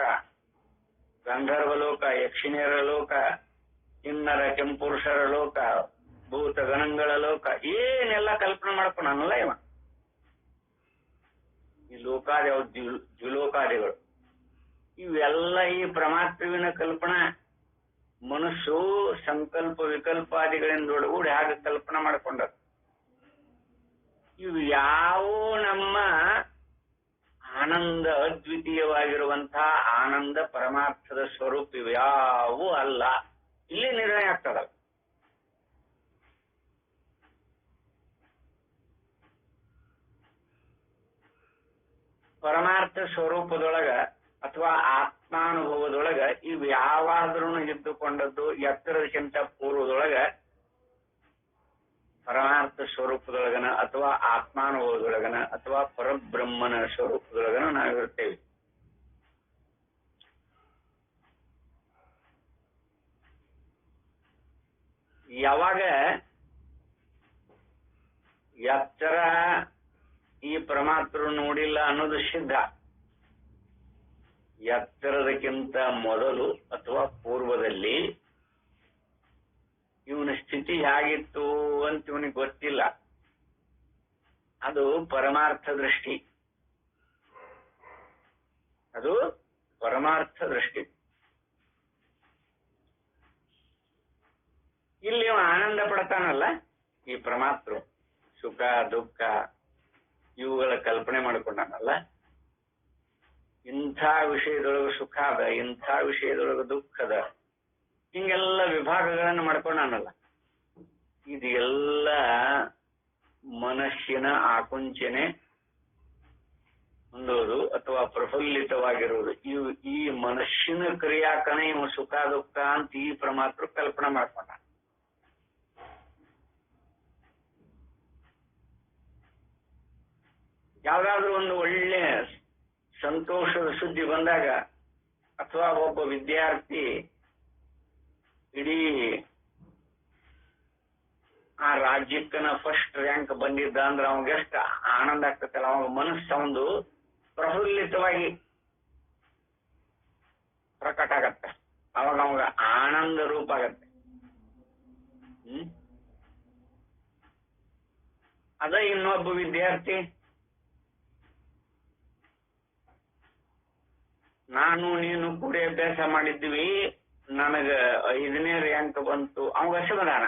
ಗಂಧರ್ವಲೋಕ, ಯಕ್ಷಿಣಿಯರ ಲೋಕ, ಕಿನ್ನರ ಕೆಂಪುರುಷರ ಲೋಕ, ಭೂತ ಗಣಗಳ ಲೋಕ, ಏನೆಲ್ಲ ಕಲ್ಪನೆ ಮಾಡ್ಕೊಂಡನಲ್ಲ ಇವ. ಈ ಲೋಕಾದಿ ದ್ವಿಲೋಕಾದಿಗಳು ಇವೆಲ್ಲ ಈ ಪರಮಾತ್ಮವಿನ ಕಲ್ಪನಾ. ಮನಸ್ಸು ಸಂಕಲ್ಪ ವಿಕಲ್ಪಾದಿಗಳಿಂದ ಒಳಗೂಡಿ ಹಾಗೆ ಕಲ್ಪನಾ ಮಾಡಿಕೊಂಡ. ಇವು ಯಾವ ನಮ್ಮ ಆನಂದ ಅದ್ವಿತೀಯವಾಗಿರುವಂತಹ ಆನಂದ ಪರಮಾರ್ಥದ ಸ್ವರೂಪ ಇವ್ಯಾವೂ ಅಲ್ಲ. ಇಲ್ಲಿ ನಿರ್ಣಯ ಆಗ್ತದಲ್ಲ. ಪರಮಾರ್ಥ ಸ್ವರೂಪದೊಳಗ ಅಥವಾ ಆತ್ಮಾನುಭವದೊಳಗ ಇವು ಯಾವಾದ್ರೂ ಇದ್ದುಕೊಂಡದ್ದು ಎತ್ತರಕ್ಕಿಂತ ಪೂರ್ವದೊಳಗ ಪರಮಾರ್ಥ ಸ್ವರೂಪದೊಳಗನ ಅಥವಾ ಆತ್ಮಾನುಭವದೊಳಗನ ಅಥವಾ ಪರಬ್ರಹ್ಮನ ಸ್ವರೂಪದೊಳಗನ ನಾವಿರ್ತೇವೆ. ಯಾವಾಗ ಎತ್ತರ ಈ ಪರಮಾತ್ಮ ನೋಡಿಲ್ಲ ಅನ್ನೋದು ಸಿದ್ಧ. ಎತ್ತರದಕ್ಕಿಂತ ಮೊದಲು ಅಥವಾ ಪೂರ್ವದಲ್ಲಿ ಇವನ ಸ್ಥಿತಿ ಹೇಗಿತ್ತು ಅಂತ ಇವನಿಗೆ ಗೊತ್ತಿಲ್ಲ. ಅದು ಪರಮಾರ್ಥ ದೃಷ್ಟಿ. ಅದು ಪರಮಾರ್ಥ ದೃಷ್ಟಿ. ಇಲ್ಲಿ ಆನಂದ ಪಡ್ತಾನಲ್ಲ ಈ ಪರಮಾತ್ಮ, ಸುಖ ದುಃಖ ಇವುಗಳ ಕಲ್ಪನೆ ಮಾಡಿಕೊಂಡಾನಲ್ಲ, ಇಂಥ ವಿಷಯದೊಳಗೆ ಸುಖ ಅದ, ಇಂಥ ವಿಷಯದೊಳಗೆ ದುಃಖದ, ಹಿಂಗೆಲ್ಲ ವಿಭಾಗಗಳನ್ನು ಮಾಡ್ಕೊಂಡಾನಲ್ಲ, ಇದೆಲ್ಲ ಮನಸ್ಸಿನ ಆಕುಂಚನೆ ಹೊಂದೋದು ಅಥವಾ ಪ್ರಫುಲ್ಲಿತವಾಗಿರುವುದು. ಈ ಮನಸ್ಸಿನ ಕ್ರಿಯಾಕನೇ ಇವ ಸುಖ ದುಃಖ ಅಂತ ಈ ಪರಮಾತ್ಮ ಕಲ್ಪನೆ ಮಾಡ್ಕೊಂಡ. ಯಾವ್ದಾದ್ರು ಒಂದು ಒಳ್ಳೆ ಸಂತೋಷದ ಸುದ್ದಿ ಬಂದಾಗ, ಅಥವಾ ಒಬ್ಬ ವಿದ್ಯಾರ್ಥಿ ಇಡೀ ಆ ರಾಜ್ಯಕ್ಕನ ಫಸ್ಟ್ ರ್ಯಾಂಕ್ ಬಂದಿದ್ದ ಅಂದ್ರೆ ಅವಾಗ ಎಷ್ಟು ಆನಂದ ಆಗ್ತೈತಲ್ಲ, ಅವಾಗ ಮನಸ್ಸು ಒಂದು ಪ್ರಫುಲ್ಲಿತವಾಗಿ ಪ್ರಕಟ ಆಗತ್ತೆ, ಅವಾಗ ಅವಾಗ ಆನಂದ ರೂಪ ಆಗತ್ತೆ. ಅದ ಇನ್ನೊಬ್ಬ ವಿದ್ಯಾರ್ಥಿ, ನಾನು ನೀನು ಕೂಡಿ ಅಭ್ಯಾಸ ಮಾಡಿದ್ವಿ, ನನಗ 5ನೇ ರ್ಯಾಂಕ್ ಬಂತು, ಅವಾಗ ಅಸಮಾಧಾನ.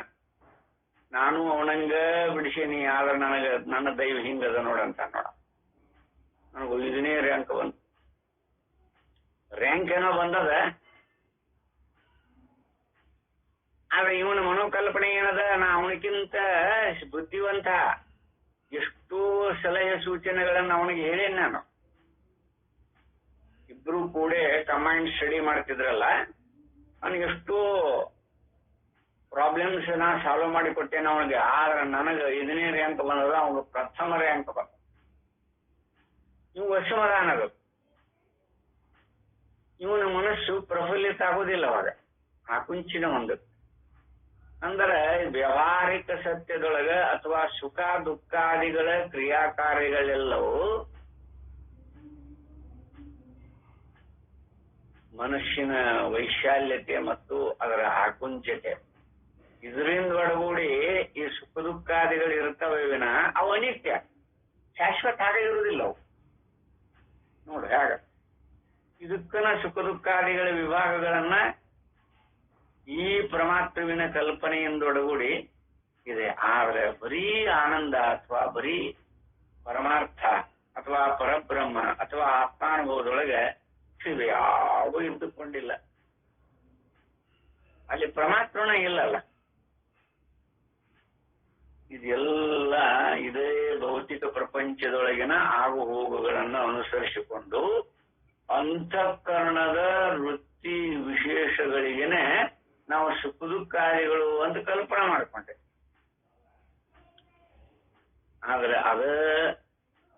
ನಾನು ಅವನಂಗ ಬಿಡಿಸೀನಿ, ಆದ್ರೆ ನನ್ನ ದೈವ ಹಿಂಗದ ನೋಡಂತ ನೋಡ, ನನಗ 5ನೇ ರ್ಯಾಂಕ್ ಬಂತು. ರ್ಯಾಂಕ್ ಏನೋ ಬಂದದ, ಆದ್ರೆ ಇವನ ಮನೋಕಲ್ಪನೆ ಏನದ, ನಾ ಅವನಕ್ಕಿಂತ ಬುದ್ಧಿವಂತ, ಎಷ್ಟೋ ಸಲಹೆ ಸೂಚನೆಗಳನ್ನ ಅವನಿಗೆ ಹೇಳೇನ್ ನಾನು. ಇಬ್ರು ಕೂಡ ಕಂಬೈನ್ಡ್ ಸ್ಟಡಿ ಮಾಡ್ತಿದ್ರಲ್ಲ, ಅವನಿಗೆ ಎಷ್ಟೋ ಪ್ರಾಬ್ಲಮ್ಸ್ ನಾ ಸಾಲ್ವ್ ಮಾಡಿ ಕೊಟ್ಟೇನೆ ಅವನಿಗೆ. ಆದ್ರೆ ನನಗೆ 5ನೇ ರ್ಯಾಂಕ್ ಬಂದದ, ಅವನು ಪ್ರಥಮ ರ್ಯಾಂಕ್ ಬಂದ. ಇವು ಅಸಮಾಧಾನಗಳು. ಇವನ ಮನಸ್ಸು ಪ್ರಫುಲ್ಲಿತ ಆಗುದಿಲ್ಲ, ಅವಾಗ ಆಕುಂಚಿನ ಹೊಂದುತ್ತೆ. ಅಂದ್ರೆ ವ್ಯಾವಹಾರಿಕ ಸತ್ಯದೊಳಗ ಅಥವಾ ಸುಖ ದುಃಖಾದಿಗಳ ಕ್ರಿಯಾಕಾರ್ಯಗಳೆಲ್ಲವೂ ಮನಸ್ಸಿನ ವೈಶಾಲ್ಯತೆ ಮತ್ತು ಅದರ ಆಕುಂಚತೆ ಇದರಿಂದ ಒಡಗೂಡಿ ಈ ಸುಖ ದುಃಖಾದಿಗಳು ಇರ್ತವೆ ವಿನ ಅವು ಅನಿತ್ಯ, ಶಾಶ್ವತ ಹಾಗೆ ಇರುವುದಿಲ್ಲ ಅವು. ನೋಡ್ರಿ ಹಾಗ ಇದಕ್ಕನ ಸುಖ ದುಃಖಾದಿಗಳ ವಿಭಾಗಗಳನ್ನ ಈ ಪರಮಾತ್ಮವಿನ ಕಲ್ಪನೆಯಿಂದೊಡಗೂಡಿ ಇದೆ. ಆದ್ರೆ ಬರೀ ಆನಂದ ಅಥವಾ ಬರೀ ಪರಮಾರ್ಥ ಅಥವಾ ಪರಬ್ರಹ್ಮ ಅಥವಾ ಆತ್ಮಾನುಭವದೊಳಗೆ ಇವೆ ಯಾವೂ ಇದ್ದುಕೊಂಡಿಲ್ಲ. ಅಲ್ಲಿ ಪರಮಾತ್ಮನ ಇಲ್ಲಲ್ಲ. ಇದೆಲ್ಲ ಇದೇ ಭೌತಿಕ ಪ್ರಪಂಚದೊಳಗಿನ ಆಗು ಹೋಗುಗಳನ್ನು ಅನುಸರಿಸಿಕೊಂಡು ಅಂತಃಕರಣದ ವೃತ್ತಿ ವಿಶೇಷಗಳಿಗೆನೆ ನಾವು ಸುಖ ದುಃಖಾದಿಗಳು ಅಂತ ಕಲ್ಪನೆ ಮಾಡ್ಕೊಂಡೆ. ಆದ್ರೆ ಅದ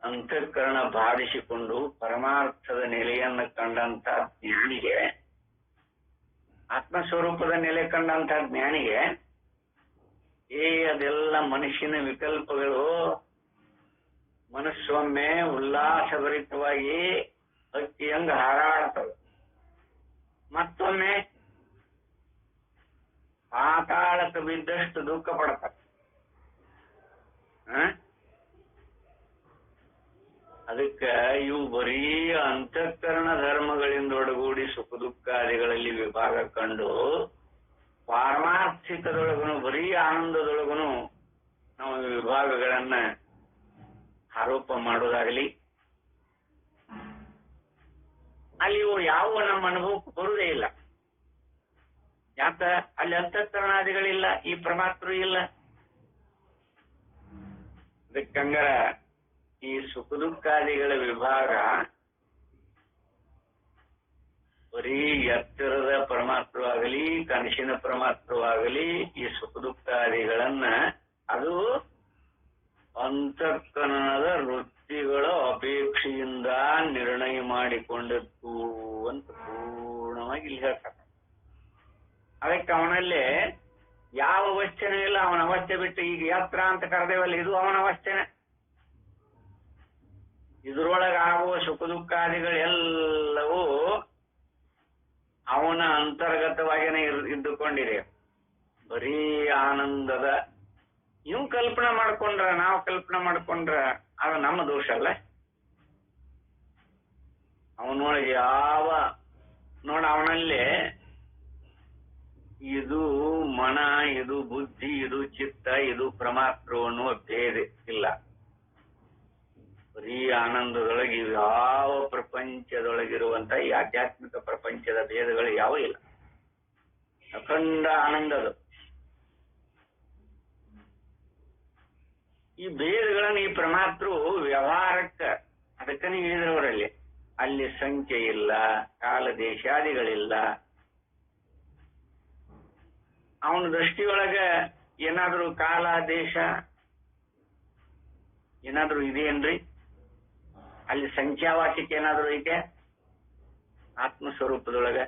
ಅಂತಃಕರಣ ಬಾಧಿಸಿಕೊಂಡು ಪರಮಾರ್ಥದ ನೆಲೆಯನ್ನು ಕಂಡಂತ ಜ್ಞಾನಿಗೆ, ಆತ್ಮಸ್ವರೂಪದ ನೆಲೆ ಕಂಡಂತ ಜ್ಞಾನಿಗೆ ಅದೆಲ್ಲ ಮನುಷ್ಯನ ವಿಕಲ್ಪಗಳು ಮನಸ್ಸೊಮ್ಮೆ ಉಲ್ಲಾಸಭರಿತವಾಗಿ ಹಕ್ಕಿಯಂಗ ಹಾರಾಡ್ತವೆ, ಮತ್ತೊಮ್ಮೆ ಪಾತಾಳಕ್ಕೆ ಬಿದ್ದಷ್ಟು ದುಃಖ ಪಡ್ತವೆ. ಅದಕ್ಕೆ ಇವು ಬರೀ ಅಂತಃಕರಣ ಧರ್ಮಗಳಿಂದ ಒಡಗೂಡಿ ಸುಖ ದುಃಖಾದಿಗಳಲ್ಲಿ ವಿಭಾಗ ಕಂಡು ಪಾರಮಾರ್ಥಿಕದೊಳಗನು ಬರೀ ಆನಂದದೊಳಗನು ನಾವು ವಿಭಾಗಗಳನ್ನ ಆರೋಪ ಮಾಡೋದಾಗಲಿ, ಅಲ್ಲಿ ಇವು ಯಾವ ನಮ್ಮ ಅನುಭವಕ್ಕೆ ಬರುವುದೇ ಇಲ್ಲ. ಯಾಕ? ಅಲ್ಲಿ ಅಂತಃಕರಣಾದಿಗಳಿಲ್ಲ, ಈ ಪರಮಾತ್ಮ ಇಲ್ಲ. ಅದಕ್ಕಂಗರ ಈ ಸುಖ ದುಃಖಾದಿಗಳ ವಿಭಾಗ ಬರೀ ಎತ್ತರದ ಪರಮಾತ್ಮವಾಗಲಿ ಕನಸಿನ ಪರಮಾತ್ಮವಾಗಲಿ ಈ ಸುಖ ದುಃಖಾದಿಗಳನ್ನ ಅದು ಅಂತಃಕರಣದ ವೃತ್ತಿಗಳ ಅಪೇಕ್ಷೆಯಿಂದ ನಿರ್ಣಯ ಮಾಡಿಕೊಂಡದ್ದು ಅಂತ ಪೂರ್ಣವಾಗಿ ಇಲ್ಲಿ ಹೇಳ್ತಾರೆ. ಅದಕ್ಕೆ ಅವನಲ್ಲಿ ಯಾವ ಅವಸ್ಥೆನೂ ಇಲ್ಲ. ಅವನ ಅವಸ್ಥೆ ಬಿಟ್ಟು ಈಗ ಯಾತ್ರ ಅಂತ ಕರೆದೇವಲ್ಲ, ಇದು ಅವನ ಅವಸ್ಥೆನೆ. ಇದ್ರೊಳಗಾಗುವ ಸುಖ ದುಃಖಾದಿಗಳೆಲ್ಲವೂ ಅವನ ಅಂತರ್ಗತವಾಗಿನೇ ಇದ್ದುಕೊಂಡಿದೆ. ಬರೀ ಆನಂದದ ಇವ್ ಕಲ್ಪನೆ ಮಾಡ್ಕೊಂಡ್ರ, ನಾವು ಕಲ್ಪನೆ ಮಾಡ್ಕೊಂಡ್ರ ಅದು ನಮ್ಮ ದೋಷ ಅಲ್ಲ. ಅವನೊಳಗೆ ಯಾವ ನೋಡ, ಅವನಲ್ಲಿ ಇದು ಮನ, ಇದು ಬುದ್ಧಿ, ಇದು ಚಿತ್ತ, ಇದು ಪರಮಾತ್ಮ ಅನ್ನುವ ಭೇದ ಇಲ್ಲ. ಬರೀ ಆನಂದದೊಳಗೆ ಯಾವ ಪ್ರಪಂಚದೊಳಗಿರುವಂತ ಈ ಆಧ್ಯಾತ್ಮಿಕ ಪ್ರಪಂಚದ ಭೇದಗಳು ಯಾವ ಇಲ್ಲ. ಅಖಂಡ ಆನಂದದು. ಈ ಭೇದಗಳನ್ನು ಈ ಪರಮಾತ್ಮರು ವ್ಯವಹಾರಕ್ಕ ಅದಕ್ಕನೇ ಹೇಳಿದ್ರವರಲ್ಲಿ. ಅಲ್ಲಿ ಸಂಖ್ಯೆ ಇಲ್ಲ, ಕಾಲ ದೇಶಾದಿಗಳಿಲ್ಲ. ಅವನ ದೃಷ್ಟಿಯೊಳಗ ಏನಾದ್ರೂ ಕಾಲ ದೇಶ ಏನಾದ್ರೂ ಇದೆಯೇನ್ರಿ? ಅಲ್ಲಿ ಸಂಖ್ಯಾವಾಚಿಕ ಏನಾದ್ರೂ ಐತೆ ಆತ್ಮಸ್ವರೂಪದೊಳಗ?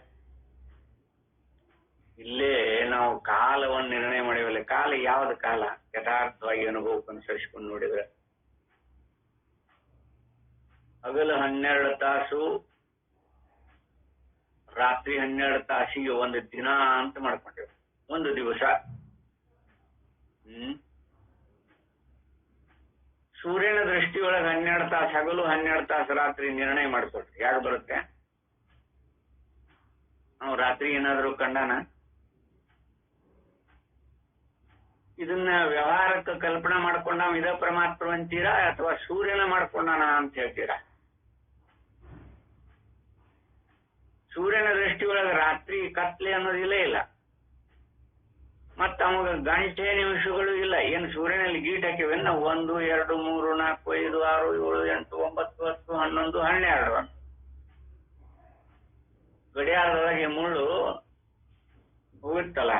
ಇಲ್ಲೇ ನಾವು ಕಾಲವನ್ನು ನಿರ್ಣಯ ಮಾಡಿವಲ್ಲ. ಕಾಲ ಯಾವ್ದು ಕಾಲ? ಯಥಾರ್ಥವಾಗಿ ಅನುಭವಕ್ಕೆ ಅನುಸರಿಸಿಕೊಂಡು ನೋಡಿದ್ರೆ ಹಗಲು 12 ತಾಸು, ರಾತ್ರಿ 12 ತಾಸಿಗೆ ಒಂದು ದಿನ ಅಂತ ಮಾಡ್ಕೊಂಡೇವೆ, ಒಂದು ದಿವಸ. ಸೂರ್ಯನ ದೃಷ್ಟಿಯೊಳಗೆ 12 ತಾಸು ಹಗಲು, 12 ತಾಸು ರಾತ್ರಿ ನಿರ್ಣಯ ಮಾಡ್ಕೊಳ್ರಿ. ಯಾಕೆ ಬರುತ್ತೆ? ನಾವು ರಾತ್ರಿ ಏನಾದ್ರು ಕಂಡಾನ? ಇದನ್ನ ವ್ಯವಹಾರಕ್ಕೆ ಕಲ್ಪನಾ ಮಾಡ್ಕೊಂಡ ಇದ ಪರಮಾತ್ಮ ಅಂತೀರಾ ಅಥವಾ ಸೂರ್ಯನ ಮಾಡ್ಕೊಂಡಾನ ಅಂತ ಹೇಳ್ತೀರಾ? ಸೂರ್ಯನ ದೃಷ್ಟಿಯೊಳಗೆ ರಾತ್ರಿ ಕತ್ಲೆ ಅನ್ನೋದಿಲ್ಲ ಇಲ್ಲ. ಮತ್ತ ಅವಾಗ ಗಂಟೆ ನಿಮಿಷಗಳು ಇಲ್ಲ. ಏನು ಸೂರ್ಯನಲ್ಲಿ ಗೀಟ್ ಹಾಕಿವೆ ನಾವು 1, 2, 3, 4, 5, 6, 7, 8, 9, 10, 11, 12 ಗಡಿಯಾರದೊಳಗೆ ಮುಳ್ಳು ಹೋಗುತ್ತಲ್ಲ,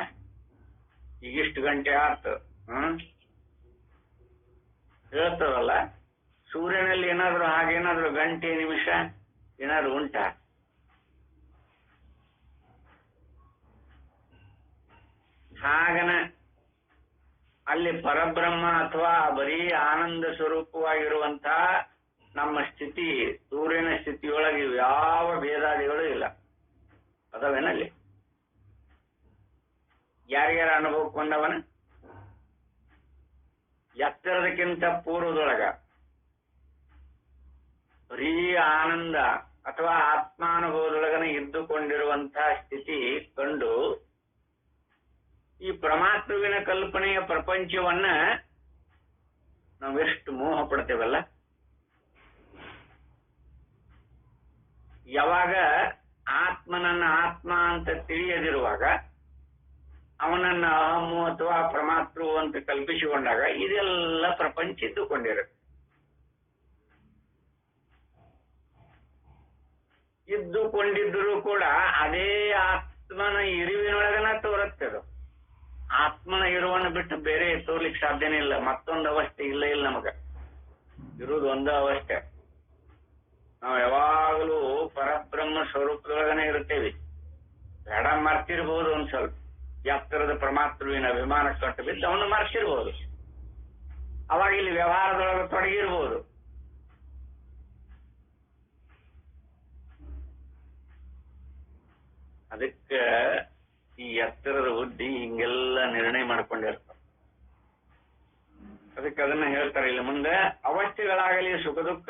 ಈಗಿಷ್ಟು ಗಂಟೆ ಆಯ್ತು ಹೇಳ್ತದಲ್ಲ. ಸೂರ್ಯನಲ್ಲಿ ಏನಾದ್ರು ಹಾಗೇನಾದ್ರು ಗಂಟೆ ನಿಮಿಷ ಏನಾದ್ರು ಉಂಟಾ? ಹಾಗನ ಅಲ್ಲಿ ಪರಬ್ರಹ್ಮ ಅಥವಾ ಬರೀ ಆನಂದ ಸ್ವರೂಪವಾಗಿರುವಂತ ನಮ್ಮ ಸ್ಥಿತಿ, ಸೂರ್ಯನ ಸ್ಥಿತಿಯೊಳಗೆ ಯಾವ ಭೇದಾದಿಗಳು ಇಲ್ಲ. ಅದಾವೇನಲ್ಲಿ ಯಾರ್ಯಾರ ಅನುಭವಕ್ಕೆ ಬಂದವನ? ಎತ್ತರದಕ್ಕಿಂತ ಪೂರ್ವದೊಳಗ ಬರೀ ಆನಂದ ಅಥವಾ ಆತ್ಮಾನುಭವದೊಳಗನ ಇದ್ದುಕೊಂಡಿರುವಂತಹ ಸ್ಥಿತಿ ಕಂಡು ಈ ಪರಮಾತ್ಮವಿನ ಕಲ್ಪನೆಯ ಪ್ರಪಂಚವನ್ನ ನಾವೆಷ್ಟು ಮೋಹ ಪಡ್ತೇವಲ್ಲ. ಯಾವಾಗ ಆತ್ಮನನ್ನ ಆತ್ಮ ಅಂತ ತಿಳಿಯದಿರುವಾಗ ಅವನನ್ನ ಅಹಮು ಅಥವಾ ಪರಮಾತ್ಮ ಅಂತ ಕಲ್ಪಿಸಿಕೊಂಡಾಗ ಇದೆಲ್ಲ ಪ್ರಪಂಚ ಇದ್ದುಕೊಂಡಿರುತ್ತೆ. ಇದ್ದುಕೊಂಡಿದ್ದರೂ ಕೂಡ ಅದೇ ಆತ್ಮನ ಇರುವಿನೊಳಗನ ತೋರುತ್ತದೆ. ಆತ್ಮನ ಇರುವನ್ನು ಬಿಟ್ಟು ಬೇರೆ ತೋರ್ಲಿಕ್ಕೆ ಸಾಧ್ಯನೇ ಇಲ್ಲ. ಮತ್ತೊಂದು ಅವಸ್ಥೆ ಇಲ್ಲ ನಮಗ. ಇರುವುದು ಒಂದ ಅವಸ್ಥೆ. ನಾವು ಯಾವಾಗಲೂ ಪರಬ್ರಹ್ಮ ಸ್ವರೂಪದೊಳಗನೆ ಇರುತ್ತೇವೆ. ಬೇಡ ಮರ್ತಿರ್ಬೋದು, ಒಂದ್ ಸ್ವಲ್ಪ ಎತ್ತರದ ಪರಮಾತ್ಮವಿನ ಅಭಿಮಾನ ಕಟ್ಟು ಬಿದ್ದು ಅವನು ಮರ್ತಿರ್ಬೋದು. ಅವಾಗ ಇಲ್ಲಿ ವ್ಯವಹಾರದೊಳಗೆ ತೊಡಗಿರ್ಬೋದು. ಅದಕ್ಕೆ ಈ ಎತ್ತರದ ಬುದ್ಧಿ ಹಿಂಗೆಲ್ಲ ನಿರ್ಣಯ ಮಾಡ್ಕೊಂಡಿರ್ತಾರೆ. ಅದಕ್ಕೆ ಅದನ್ನ ಹೇಳ್ತಾರೆ ಇಲ್ಲಿ ಮುಂದೆ, ಅವಸ್ಥೆಗಳಾಗಲಿ ಸುಖ ದುಃಖ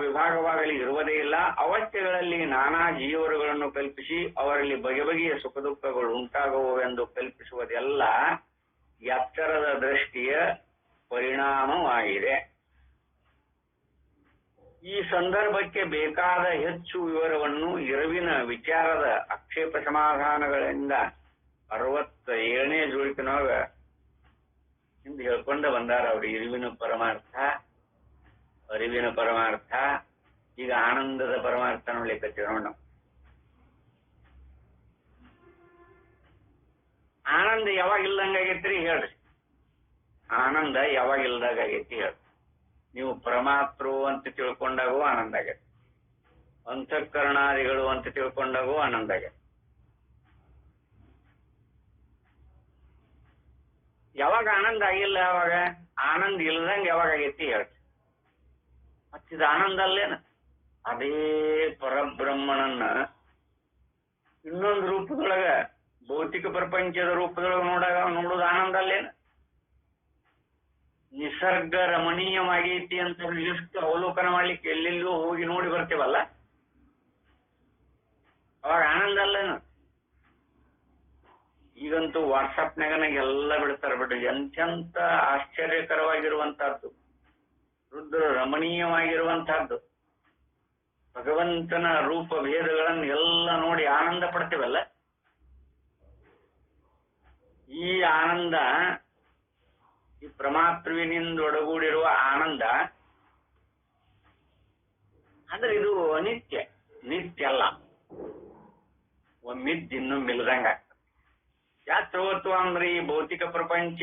ವಿಭಾಗವಾಗಲಿ ಇರುವುದೇ ಇಲ್ಲ. ಅವಸ್ಥೆಗಳಲ್ಲಿ ನಾನಾ ಜೀವರುಗಳನ್ನು ಕಲ್ಪಿಸಿ ಅವರಲ್ಲಿ ಬಗೆ ಬಗೆಯ ಸುಖ ದುಃಖಗಳು ಉಂಟಾಗುವುವೆಂದು ಕಲ್ಪಿಸುವುದೆಲ್ಲ ಎತ್ತರದ ದೃಷ್ಟಿಯ ಪರಿಣಾಮವಾಗಿದೆ. ಈ ಸಂದರ್ಭಕ್ಕೆ ಬೇಕಾದ ಹೆಚ್ಚು ವಿವರವನ್ನು ಇರುವಿನ ವಿಚಾರದ ಆಕ್ಷೇಪ ಸಮಾಧಾನಗಳಿಂದ 67ನೇ ಜೋಡಿಕಿನೊಳಗ ಹಿಂದೆ ಹೇಳ್ಕೊಂಡ ಬಂದಾರ ಅವರು. ಇರುವಿನ ಪರಮಾರ್ಥ, ಅರಿವಿನ ಪರಮಾರ್ಥ, ಈಗ ಆನಂದದ ಪರಮಾರ್ಥ ನೋಡ್ಲಿಕ್ಕೆ ನಾವು. ಆನಂದ ಯಾವಾಗ ಇಲ್ದಂಗಾಗೈತ್ರಿ ಹೇಳ್ರಿ? ಆನಂದ ಯಾವಾಗ ಇಲ್ದಾಗೈತಿ ಹೇಳ್ರಿ? ನೀವು ಪರಮಾತ್ಮರು ಅಂತ ತಿಳ್ಕೊಂಡಾಗೂ ಆನಂದ ಆಗೈತಿ, ಅಂತಃಕರಣಾದಿಗಳು ಅಂತ ತಿಳ್ಕೊಂಡಾಗೂ ಆನಂದ ಆಗೈತಿ. ಯಾವಾಗ ಆನಂದ ಆಗಿಲ್ಲ? ಯಾವಾಗ ಆನಂದ ಇಲ್ದಂಗ ಯಾವಾಗ ಆಗೈತಿ ಹೇಳ್ರಿ? ಮತ್ತಿದ ಆನಂದ ಅಲ್ಲೇನ? ಅದೇ ಪರಬ್ರಹ್ಮನನ್ನ ಇನ್ನೊಂದು ರೂಪದೊಳಗ, ಭೌತಿಕ ಪ್ರಪಂಚದ ರೂಪದೊಳಗ ನೋಡುದು ಆನಂದ ಅಲ್ಲೇನ? ನಿಸರ್ಗ ರಮಣೀಯವಾಗೈತಿ ಅಂತ ಎಷ್ಟು ಅವಲೋಕನ ಮಾಡ್ಲಿಕ್ಕೆ ಎಲ್ಲೆಲ್ಲೂ ಹೋಗಿ ನೋಡಿ ಬರ್ತೇವಲ್ಲ, ಅವಾಗ ಆನಂದ ಅಲ್ಲೇನು? ಈಗಂತೂ ವಾಟ್ಸಪ್ನಾಗ ಎಲ್ಲ ಬಿಡ್ತಾರೆ ಬಿಡ್ರಿ, ಎಂತೆಂತ ಆಶ್ಚರ್ಯಕರವಾಗಿರುವಂತಹದ್ದು, ರುದ್ರ ರಮಣೀಯವಾಗಿರುವಂತಹದ್ದು, ಭಗವಂತನ ರೂಪ ಭೇದಗಳನ್ನು ಎಲ್ಲ ನೋಡಿ ಆನಂದ ಪಡ್ತೇವಲ್ಲ. ಈ ಆನಂದ, ಈ ಪ್ರಮಾತೃವಿನಿಂದ ಒಡಗೂಡಿರುವ ಆನಂದ, ಆದ್ರೆ ಇದು ಅನಿತ್ಯ, ನಿತ್ಯ ಅಲ್ಲ. ಒಮ್ಮಿದ್ದು ಇನ್ನೊಮ್ಮೆ ಇಲ್ದಂಗ ಆಗ್ತದೆ. ಯಾತ್ರೋತ್ವ ಅಂದ್ರೆ ಈ ಭೌತಿಕ ಪ್ರಪಂಚ,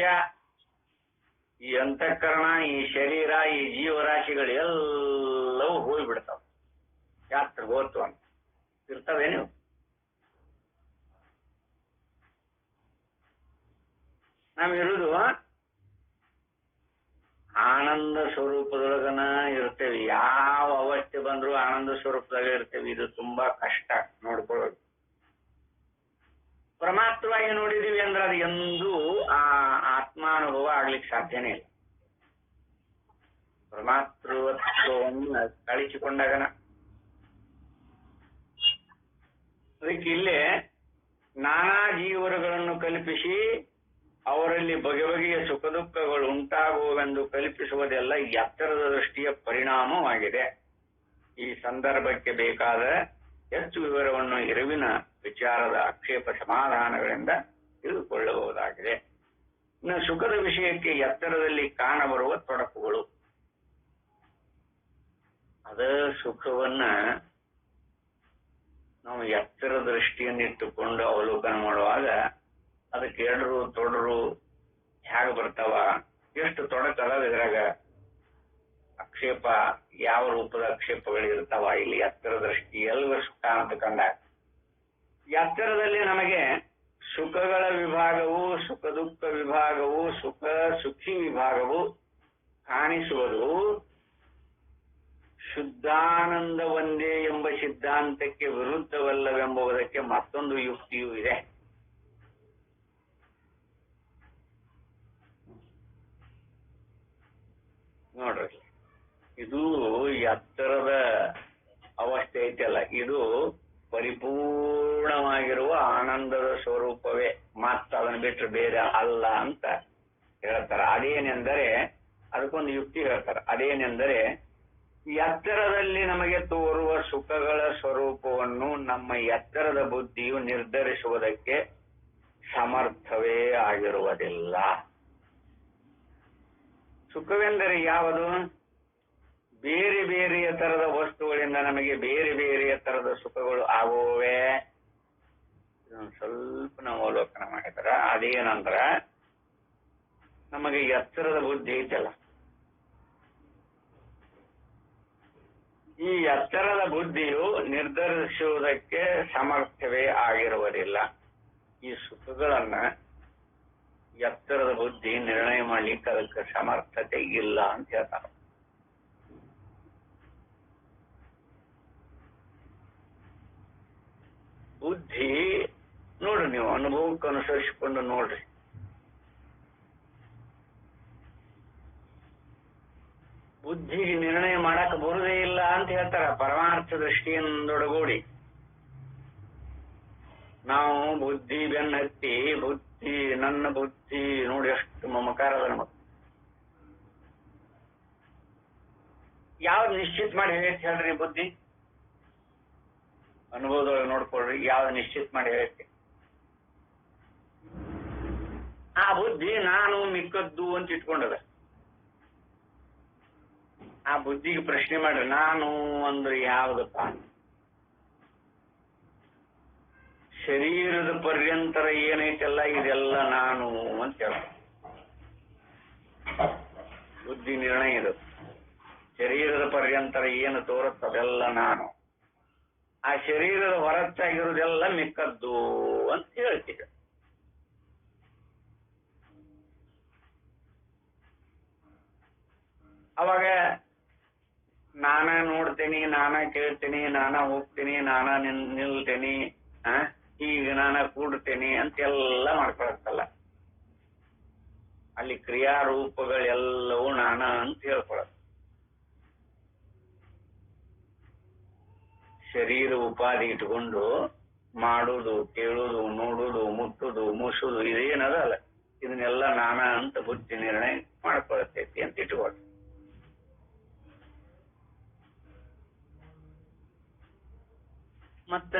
ಈ ಅಂತಃಕರಣ, ಈ ಶರೀರ, ಈ ಜೀವರಾಶಿಗಳು ಎಲ್ಲವೂ ಹೋಗ್ಬಿಡ್ತಾವ. ಯಾತ್ರೋತ್ವ ಅಂತ ಇರ್ತವೆ. ನೀವು ನಾವಿರುವುದು ಆನಂದ ಸ್ವರೂಪದೊಳಗನ ಇರ್ತೇವೆ. ಯಾವ ಅವಸ್ಥೆ ಬಂದ್ರು ಆನಂದ ಸ್ವರೂಪದಾಗ ಇರ್ತೇವೆ. ಇದು ತುಂಬಾ ಕಷ್ಟ ನೋಡ್ಕೊಳ್ಳೋದು. ಪರಮಾತ್ಮವಾಗಿ ನೋಡಿದೀವಿ ಅಂದ್ರೆ ಅದು ಎಂದೂ ಆ ಆತ್ಮಾನುಭವ ಆಗ್ಲಿಕ್ಕೆ ಸಾಧ್ಯನೇ ಇಲ್ಲ. ಪರಮಾತೃತ್ವವನ್ನು ಕಳಿಸಿಕೊಂಡಾಗನ. ಅದಕ್ಕೆ ಇಲ್ಲೇ ನಾನಾ ಜೀವರುಗಳನ್ನು ಕಲ್ಪಿಸಿ ಅವರಲ್ಲಿ ಬಗೆ ಬಗೆಯ ಸುಖ ದುಃಖಗಳು ಉಂಟಾಗುವುವೆಂದು ಕಲ್ಪಿಸುವುದೆಲ್ಲ ಎತ್ತರದ ದೃಷ್ಟಿಯ ಪರಿಣಾಮವಾಗಿದೆ. ಈ ಸಂದರ್ಭಕ್ಕೆ ಬೇಕಾದ ಹೆಚ್ಚು ವಿವರವನ್ನು ಇರುವಿನ ವಿಚಾರದ ಆಕ್ಷೇಪ ಸಮಾಧಾನಗಳಿಂದ ತಿಳಿದುಕೊಳ್ಳಬಹುದಾಗಿದೆ. ಇನ್ನು ಸುಖದ ವಿಷಯಕ್ಕೆ ಎತ್ತರದಲ್ಲಿ ಕಾಣಬರುವ ತೊಡಕುಗಳು. ಅದ ಸುಖವನ್ನ ನಾವು ಎತ್ತರ ದೃಷ್ಟಿಯನ್ನಿಟ್ಟುಕೊಂಡು ಅವಲೋಕನ ಮಾಡುವಾಗ ಅದಕ್ಕೆ ಎಡರು ತೊಡರು ಹೇಗೆ ಬರ್ತಾವ, ಎಷ್ಟು ತೊಡಕದ ಇದ್ರಾಗ, ಆಕ್ಷೇಪ ಯಾವ ರೂಪದ ಆಕ್ಷೇಪಗಳಿರ್ತಾವ. ಇಲ್ಲಿ ಎತ್ತರ ದೃಷ್ಟಿ ಎಲ್ಲರ ಸುಖ ಅಂತ ಕಂಡಾಗ ಎತ್ತರದಲ್ಲಿ ನಮಗೆ ಸುಖಗಳ ವಿಭಾಗವು, ಸುಖ ದುಃಖ ವಿಭಾಗವು, ಸುಖ ಸುಖಿ ವಿಭಾಗವು ಕಾಣಿಸುವುದು ಶುದ್ಧಾನಂದ ಒಂದೇ ಎಂಬ ಸಿದ್ಧಾಂತಕ್ಕೆ ವಿರುದ್ಧವಲ್ಲವೆಂಬುದಕ್ಕೆ ಮತ್ತೊಂದು ಯುಕ್ತಿಯೂ ಇದೆ. ನೋಡ್ರಿ, ಇದು ಎತ್ತರದ ಅವಸ್ಥೆ ಐತಲ್ಲ, ಇದು ಪರಿಪೂರ್ಣವಾಗಿರುವ ಆನಂದದ ಸ್ವರೂಪವೇ, ಮತ್ತ ಅದನ್ನ ಬಿಟ್ಟರೆ ಬೇರೆ ಅಲ್ಲ ಅಂತ ಹೇಳ್ತಾರ. ಅದೇನೆಂದರೆ, ಅದಕ್ಕೊಂದು ಯುಕ್ತಿ ಹೇಳ್ತಾರ. ಅದೇನೆಂದರೆ, ಎತ್ತರದಲ್ಲಿ ನಮಗೆ ತೋರುವ ಸುಖಗಳ ಸ್ವರೂಪವನ್ನು ನಮ್ಮ ಎತ್ತರದ ಬುದ್ಧಿಯು ನಿರ್ಧರಿಸುವುದಕ್ಕೆ ಸಮರ್ಥವೇ ಆಗಿರುವುದಿಲ್ಲ. ಸುಖವೆಂದರೆ ಯಾವುದು? ಬೇರೆ ಬೇರೆಯ ತರದ ವಸ್ತುಗಳಿಂದ ನಮಗೆ ಬೇರೆ ಬೇರೆಯ ತರದ ಸುಖಗಳು ಆಗುವವೇ? ಸ್ವಲ್ಪ ನಾವು ಅವಲೋಕನ ಮಾಡಿದ್ರ ಅದೇನಂದ್ರ, ನಮಗೆ ಎತ್ತರದ ಬುದ್ಧಿ ಐತಲ್ಲ, ಈ ಎತ್ತರದ ಬುದ್ಧಿಯು ನಿರ್ಧರಿಸುವುದಕ್ಕೆ ಸಮರ್ಥವೇ ಆಗಿರುವುದಿಲ್ಲ. ಈ ಸುಖಗಳನ್ನ ಎತ್ತರದ ಬುದ್ಧಿ ನಿರ್ಣಯ ಮಾಡ್ಲಿಕ್ಕೆ ಅದಕ್ಕೆ ಸಮರ್ಥತೆ ಇಲ್ಲ ಅಂತ ಹೇಳ್ತಾರೆ. ಬುದ್ಧಿ ನೋಡ್ರಿ, ನೀವು ಅನುಭವಕ್ಕೆ ಅನುಸರಿಸಿಕೊಂಡು ನೋಡ್ರಿ. ಬುದ್ಧಿಗೆ ನಿರ್ಣಯ ಮಾಡಕ್ ಬರುದೇ ಇಲ್ಲ ಅಂತ ಹೇಳ್ತಾರ ಪರಮಾರ್ಥ ದೃಷ್ಟಿಯಿಂದೊಡಗೂಡಿ. ನಾವು ಬುದ್ಧಿ ಬೆನ್ನ ಹತ್ತಿ ಬುದ್ಧಿ ನನ್ನ ಬುದ್ಧಿ ನೋಡಿ ಎಷ್ಟು ಮಮಕಾರದ ನಮಗ್ ಯಾವ್ದು ನಿಶ್ಚಿತ ಮಾಡಿ ಹೇಳೈತಿ ಹೇಳ್ರಿ? ಬುದ್ಧಿ ಅನುಭವದೊಳಗೆ ನೋಡ್ಕೊಳ್ರಿ, ಯಾವ್ದು ನಿಶ್ಚಿತ ಮಾಡಿ ಹೇಳೈತಿ? ಆ ಬುದ್ಧಿ ನಾನು ಮಿಕ್ಕದ್ದು ಅಂತ ಇಟ್ಕೊಂಡದ. ಆ ಬುದ್ಧಿಗೆ ಪ್ರಶ್ನೆ ಮಾಡ್ರಿ, ನಾನು ಅಂದ್ರೆ ಯಾವ್ದಪ್ಪ? ಶರೀರದ ಪರ್ಯಂತರ ಏನೈತೆಲ್ಲ ಇದೆಲ್ಲ ನಾನು ಅಂತ ಹೇಳ ಬುದ್ಧಿ ನಿರ್ಣಯ. ಇದು ಶರೀರದ ಪರ್ಯಂತರ ಏನು ತೋರುತ್ತದೆಲ್ಲ ನಾನು, ಆ ಶರೀರದ ಹೊರತಾಗಿರುವುದೆಲ್ಲ ಮಿಕ್ಕದ್ದು ಅಂತ ಹೇಳ್ತೀವಿ. ಅವಾಗ ನಾನ ನೋಡ್ತೀನಿ, ನಾನ ಕೇಳ್ತೀನಿ, ನಾನ ಹೋಗ್ತೀನಿ, ನಾನ ನಿಲ್ತೀನಿ, ಈಗ ನಾನ ಕೂಡ್ತೀನಿ ಅಂತೆಲ್ಲ ಮಾಡ್ಕೊಳತ್ತಲ್ಲ. ಅಲ್ಲಿ ಕ್ರಿಯಾ ಕ್ರಿಯಾರೂಪಗಳೆಲ್ಲವೂ ನಾನ ಅಂತ ಹೇಳ್ಕೊಳ್ಳೋದು. ಶರೀರ ಉಪಾಧಿ ಇಟ್ಕೊಂಡು ಮಾಡುದು, ಕೇಳುದು, ನೋಡುದು, ಮುಟ್ಟುದು, ಮುಸುದು ಇದೇನದಲ್ಲ, ಇದನ್ನೆಲ್ಲ ನಾನಾ ಅಂತ ಬುದ್ಧಿ ನಿರ್ಣಯ ಮಾಡ್ಕೊಳ್ತೈತಿ ಅಂತ ಇಟ್ಕೊಳ್ಳಿ. ಮತ್ತ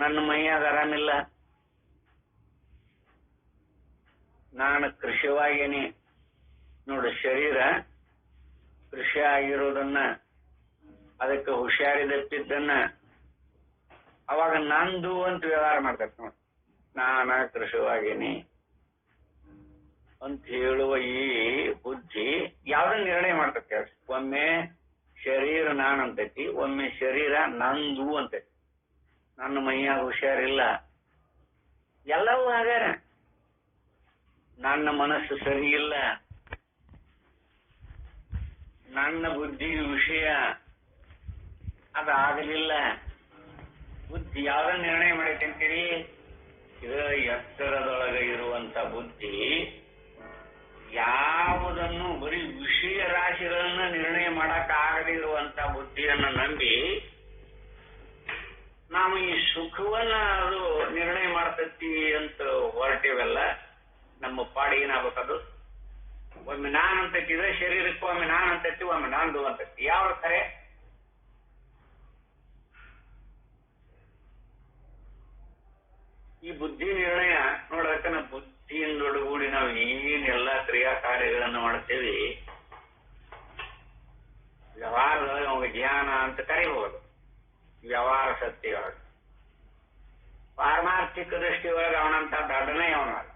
ನನ್ನ ಮೈಯಾಗ ಆರಾಮಿಲ್ಲ, ನಾನು ಕೃಷಿವಾಗೇನಿ ನೋಡು, ಶರೀರ ಕೃಷಿ ಆಗಿರೋದನ್ನ, ಅದಕ್ಕೆ ಹುಷಾರಿದಪ್ಪಿದ್ದನ್ನ ಅವಾಗ ನಂದು ಅಂತ ವ್ಯವಹಾರ ಮಾಡ್ತೈತಿ ನೋಡಿ. ನಾನ ಕೃಷಿವಾಗೇನಿ ಅಂತ ಹೇಳುವ ಈ ಬುದ್ಧಿ ಯಾವ್ದನ್ನ ನಿರ್ಣಯ ಮಾಡ್ತೈತಿ? ಒಮ್ಮೆ ಶರೀರ ನಾನಂತೈತಿ, ಒಮ್ಮೆ ಶರೀರ ನಂದು ಅಂತೈತಿ. ನನ್ನ ಮೈಯಾಗ ಹುಷಾರಿಲ್ಲ, ಎಲ್ಲವೂ ಹಾಗಾರ. ನನ್ನ ಮನಸ್ಸು ಸರಿ ಇಲ್ಲ, ನನ್ನ ಬುದ್ಧಿಗೆ ವಿಷಯ ಅದಾಗಲಿಲ್ಲ. ಬುದ್ಧಿ ಯಾವ್ದನ್ನ ನಿರ್ಣಯ ಮಾಡೈತೆ ಅಂತೀರಿ? ಇದು ಎತ್ತರದೊಳಗೆ ಇರುವಂತ ಬುದ್ಧಿ ಯಾವುದನ್ನು ಬರೀ ವಿಷಯ ರಾಶಿಗಳನ್ನ ನಿರ್ಣಯ ಮಾಡಕ್ ಆಗದೇ ಇರುವಂತ ಬುದ್ಧಿಯನ್ನ ನಂಬಿ ನಾವು ಈ ಸುಖವನ್ನ ಅದು ನಿರ್ಣಯ ಮಾಡ್ತೈತಿ ಅಂತ ಹೊರಟೇವಲ್ಲ, ನಮ್ಮ ಪಾಡಿ ಏನಾಗಬೇಕದು? ಒಮ್ಮೆ ನಾನಂತೈತಿದ್ರೆ ಶರೀರಕ್ಕೆ, ಒಮ್ಮೆ ನಾನಂತೈತಿ, ಒಮ್ಮೆ ನಂದು ಅಂತೈತಿ. ಯಾವ ಕರೆ? ಈ ಬುದ್ಧಿ ನಿರ್ಣಯ ನೋಡಕ ಬುದ್ಧಿಯಿಂದೊಡಗೂಡಿ ನಾವು ಏನೆಲ್ಲ ಕ್ರಿಯಾ ಕಾರ್ಯಗಳನ್ನು ಮಾಡ್ತೇವಿ, ವ್ಯವಹಾರದೊಳಗೆ ಅವಾಗ ಜ್ಞಾನ ಅಂತ ಕರಿಬಹುದು. ವ್ಯವಹಾರ ಸತ್ಯವಾಗ ಪಾರಮಾರ್ಥಿಕ ದೃಷ್ಟಿಯೊಳಗೆ ಅವನಂತ ದೊಡ್ಡನೇ ಅವನಲ್ಲ.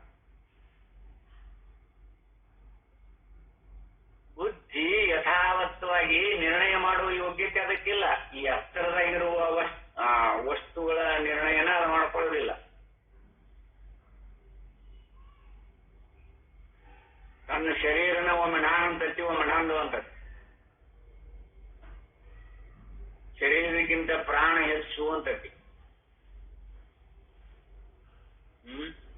ಬುದ್ಧಿ ಯಥಾವತ್ತವಾಗಿ ನಿರ್ಣಯ ಮಾಡುವ ಯೋಗ್ಯತೆ ಅದಕ್ಕಿಲ್ಲ. ಈ ಹತ್ತಿರದಾಗಿರುವ ವಸ್ತುಗಳ ನಿರ್ಣಯನ ಅದು ಮಾಡ್ಕೊಳ್ಳೋದಿಲ್ಲ. ತನ್ನ ಶರೀರನ ಒಮ್ಮೆ ನಾನಂತತಿ, ಒಮ್ಮೆ ನಂದು ಅಂತತಿ. ಶರೀರಕ್ಕಿಂತ ಪ್ರಾಣ ಹೆಚ್ಚು ಅಂತತಿ.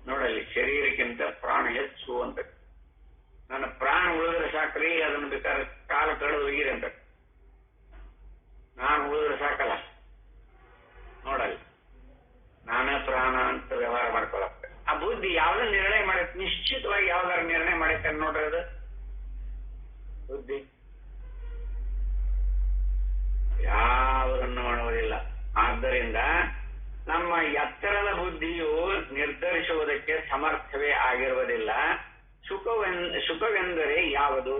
ನೋಡಲ್ಲಿ, ಶರೀರಕ್ಕಿಂತ ಪ್ರಾಣ ಹೆಚ್ಚು ಅಂತತಿ. ನನ್ನ ಪ್ರಾಣ ಉಳಿದ್ರೆ ಸಾಕ್ರಿ, ಅದನ್ನು ಬೇಕಾದ್ರೆ ಕಾಲ ಕಳೆದು ಒಯ್ಯಿರಿ ಅಂತ. ನಾನು ಉಳಿದ್ರೆ ಸಾಕಲ್ಲ. ನೋಡಲ್ಲಿ, ನಾನೇ ಪ್ರಾಣ ಅಂತ ವ್ಯವಹಾರ ಮಾಡ್ಕೊಳಕ್ಕೆ ಆ ಬುದ್ಧಿ ಯಾವ್ದನ್ನ ನಿರ್ಣಯ ಮಾಡೈತೆ? ನಿಶ್ಚಿತವಾಗಿ ಯಾವ್ದಾರ ನಿರ್ಣಯ ಮಾಡೈತೆ ನೋಡ್ರಿ ಅದು ಬುದ್ಧಿ. ಯಾವುದನ್ನು ಮಾಡುವುದಿಲ್ಲ. ಆದ್ದರಿಂದ ನಮ್ಮ ಎತ್ತರದ ಬುದ್ಧಿಯು ನಿರ್ಧರಿಸುವುದಕ್ಕೆ ಸಮರ್ಥವೇ ಆಗಿರುವುದಿಲ್ಲ. ಸುಖವೆಂದರೆ ಯಾವುದು?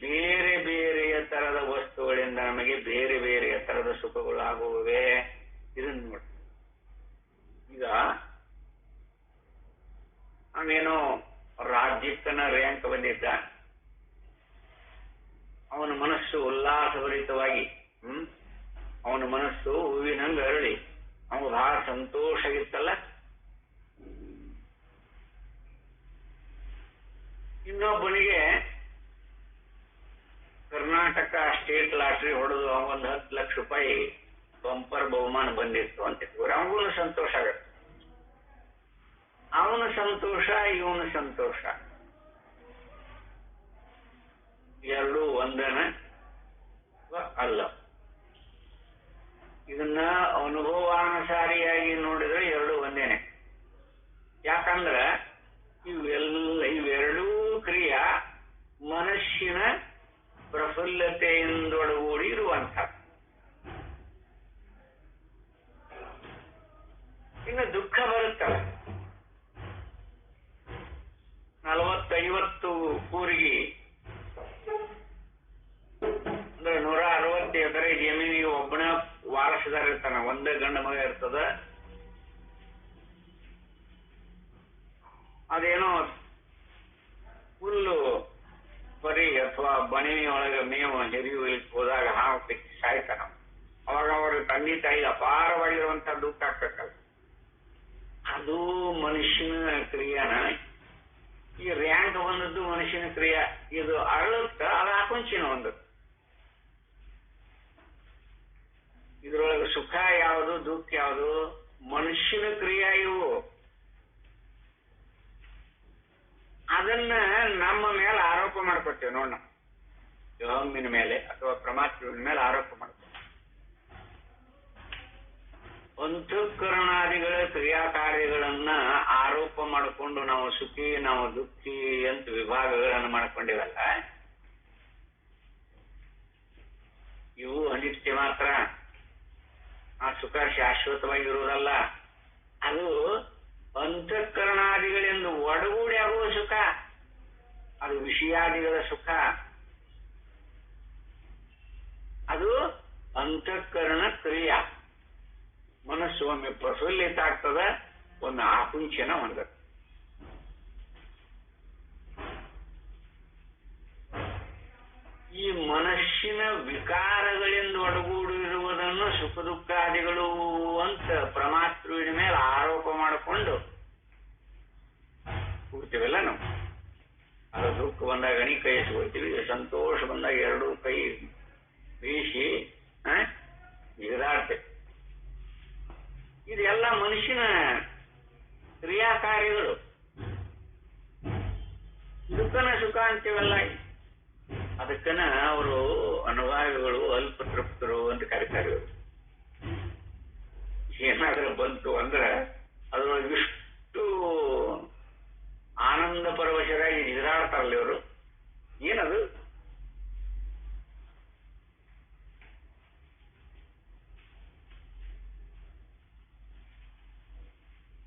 ಬೇರೆ ಬೇರೆಯ ತರದ ವಸ್ತುಗಳಿಂದ ನಮಗೆ ಬೇರೆ ಬೇರೆಯ ತರದ ಸುಖಗಳು ಆಗುವುವೆ. ಇದನ್ನು ನೋಡಿ. ಈಗ ಅವನೇನೋ ರಾಜ್ಯಕ್ಕನ ರ್ಯಾಂಕ್ ಬಂದಿದ್ದ, ಅವನ ಮನಸ್ಸು ಉಲ್ಲಾಸಭರಿತವಾಗಿ, ಅವನ ಮನಸ್ಸು ಹೂವಿನಂಗ ಅರಳಿ, ಅವನು ಬಹಳ ಸಂತೋಷ ಇತ್ತಲ್ಲ. ಇನ್ನೊಬ್ಬನಿಗೆ ಕರ್ನಾಟಕ ಸ್ಟೇಟ್ ಲಾಟ್ರಿ ಹೊಡೆದು ಅವಗೊಂದು 10 ಲಕ್ಷ ರೂಪಾಯಿ ಬಂಪರ್ ಬಹುಮಾನ ಬಂದಿತ್ತು ಅಂತ ಇಟ್ಕೋರಿ, ಅವನಿಗೂ ಸಂತೋಷ ಆಗತ್ತೆ. ಅವನ ಸಂತೋಷ, ಇವನ ಸಂತೋಷ ಎರಡೂ ಒಂದನ ಅಲ್ಲ. ಇದನ್ನ ಅನುಭವಾನುಸಾರಿಯಾಗಿ ನೋಡಿದ್ರೆ ಎರಡು ಒಂದೇನೆ. ಯಾಕಂದ್ರ ಇವೆರಡೂ ಕ್ರಿಯಾ ಮನಸ್ಸಿನ ಪ್ರಫುಲ್ಲತೆಯಿಂದೊಡಗೂಡಿ ಇರುವಂತ. ಇನ್ನು ದುಃಖ ಬರುತ್ತಲ್ಲ, 40-50 ಕೂರಿಗೆ ಅಂದ್ರೆ 160 ಎಕರೆ ಜಮೀನಿಗೆ ಒಬ್ಬನ ವಾರಸುದಾರ ಇರ್ತಾನ, ಒಂದೇ ಗಂಡ ಮಗ ಇರ್ತದ. ಅದೇನೋ ಹುಲ್ಲು ಬರಿ ಅಥವಾ ಬಣಿಯೊಳಗೆ ಮೇವು ಹೆರಿಯುವಲಿಕ್ಕೆ ಹೋದಾಗ ಹಾವು ಕಿಚ್ಚಿ ಸಾಯ್ತಾನ. ಅವಾಗ ಅವ್ರ ತಂದೆ ತಾಯಿ ಅಪಾರವಾಗಿರುವಂತಹ ದುಃಖ ಆಗ್ತಕ್ಕಲ್ಲ. ಅದು ಮನುಷ್ಯನ ಕ್ರಿಯಾನ. ಈ ರ್ಯಾಂಕ್ ಬಂದದ್ದು ಮನುಷ್ಯನ ಕ್ರಿಯಾ. ಇದು ಅರಳುತ್ತ ಅದು ಆಕುಂಚಿನ ಒಂದು. ಇದ್ರೊಳಗೆ ಸುಖ ಯಾವುದು, ದುಃಖ ಯಾವುದು? ಮನುಷ್ಯನ ಕ್ರಿಯಾ ಇವು. ಮಾಡ್ಕೊತೇವೆ ನೋಡ, ಅಹಮ್ಮಿನ ಮೇಲೆ ಅಥವಾ ಪ್ರಮಾತ್ಮನ ಮೇಲೆ ಆರೋಪ ಮಾಡ್ತೇವೆ. ಅಂತಃಕರಣಾದಿಗಳ ಕ್ರಿಯಾಕಾರ್ಯಗಳನ್ನ ಆರೋಪ ಮಾಡಿಕೊಂಡು ನಾವು ಸುಖಿ ನಾವು ದುಃಖಿ ಅಂತ ವಿಭಾಗಗಳನ್ನು ಮಾಡ್ಕೊಂಡಿವಲ್ಲ, ಇವು ಅನಿತ್ಯ ಮಾತ್ರ. ಆ ಸುಖ ಶಾಶ್ವತವಾಗಿರುವುದಲ್ಲ. ಅದು ಅಂತಃಕರಣಾದಿಗಳಿಂದ ಒಡಗೂಡಿ ಆಗುವ ಸುಖ, ಅದು ವಿಷಯಾದಿಗಳ ಸುಖ. ಅದು ಅಂತಃಕರಣ ಕ್ರಿಯಾ. ಮನಸ್ಸು ಒಮ್ಮೆ ಪ್ರಫುಲ್ಲಿತ ಆಗ್ತದ, ಒಮ್ಮೆ ಆಕುಂಚನ ಹೊಂದದ. ಈ ಮನಸ್ಸಿನ ವಿಕಾರಗಳಿಂದ ಒಡಗೂಡಿರುವುದನ್ನು ಸುಖ ದುಃಖಾದಿಗಳು ಅಂತ ಪ್ರಮಾತೃವಿನ ಮೇಲೆ ಆರೋಪ ಮಾಡಿಕೊಂಡು ಕೂಡ್ತೀವಲ್ಲ ನಾವು. ಅದು ದುಃಖ ಬಂದಾಗ ಗಣಿ ಕೈ ಎಸ್ಕೊಳ್ತೀವಿ, ಸಂತೋಷ ಬಂದಾಗ ಎರಡೂ ಕೈ ಬೀಸಿ ಜಿಗಿದಾಡ್ತೇವೆ. ಇದೆಲ್ಲ ಮನುಷ್ಯನ ಕ್ರಿಯಾಕಾರ್ಯಗಳು. ದುಃಖನ ಸುಖ ಅಂತೀವಲ್ಲ, ಅದಕ್ಕನ ಅವರು ಅನುಭಾವಿಗಳು ಅಲ್ಪ ತೃಪ್ತರು ಅಂತ ಕರೀತಾರೆ. ಏನಾದ್ರೂ ಬಂತು ಅಂದ್ರೆ ಅದ್ರೊಳಗೆ ಇಷ್ಟು ಆನಂದ ಪರವಶರಾಗಿ ಜಿಗಿದಾಡ್ತಾರಲ್ಲ ಇವರು. ಏನದು?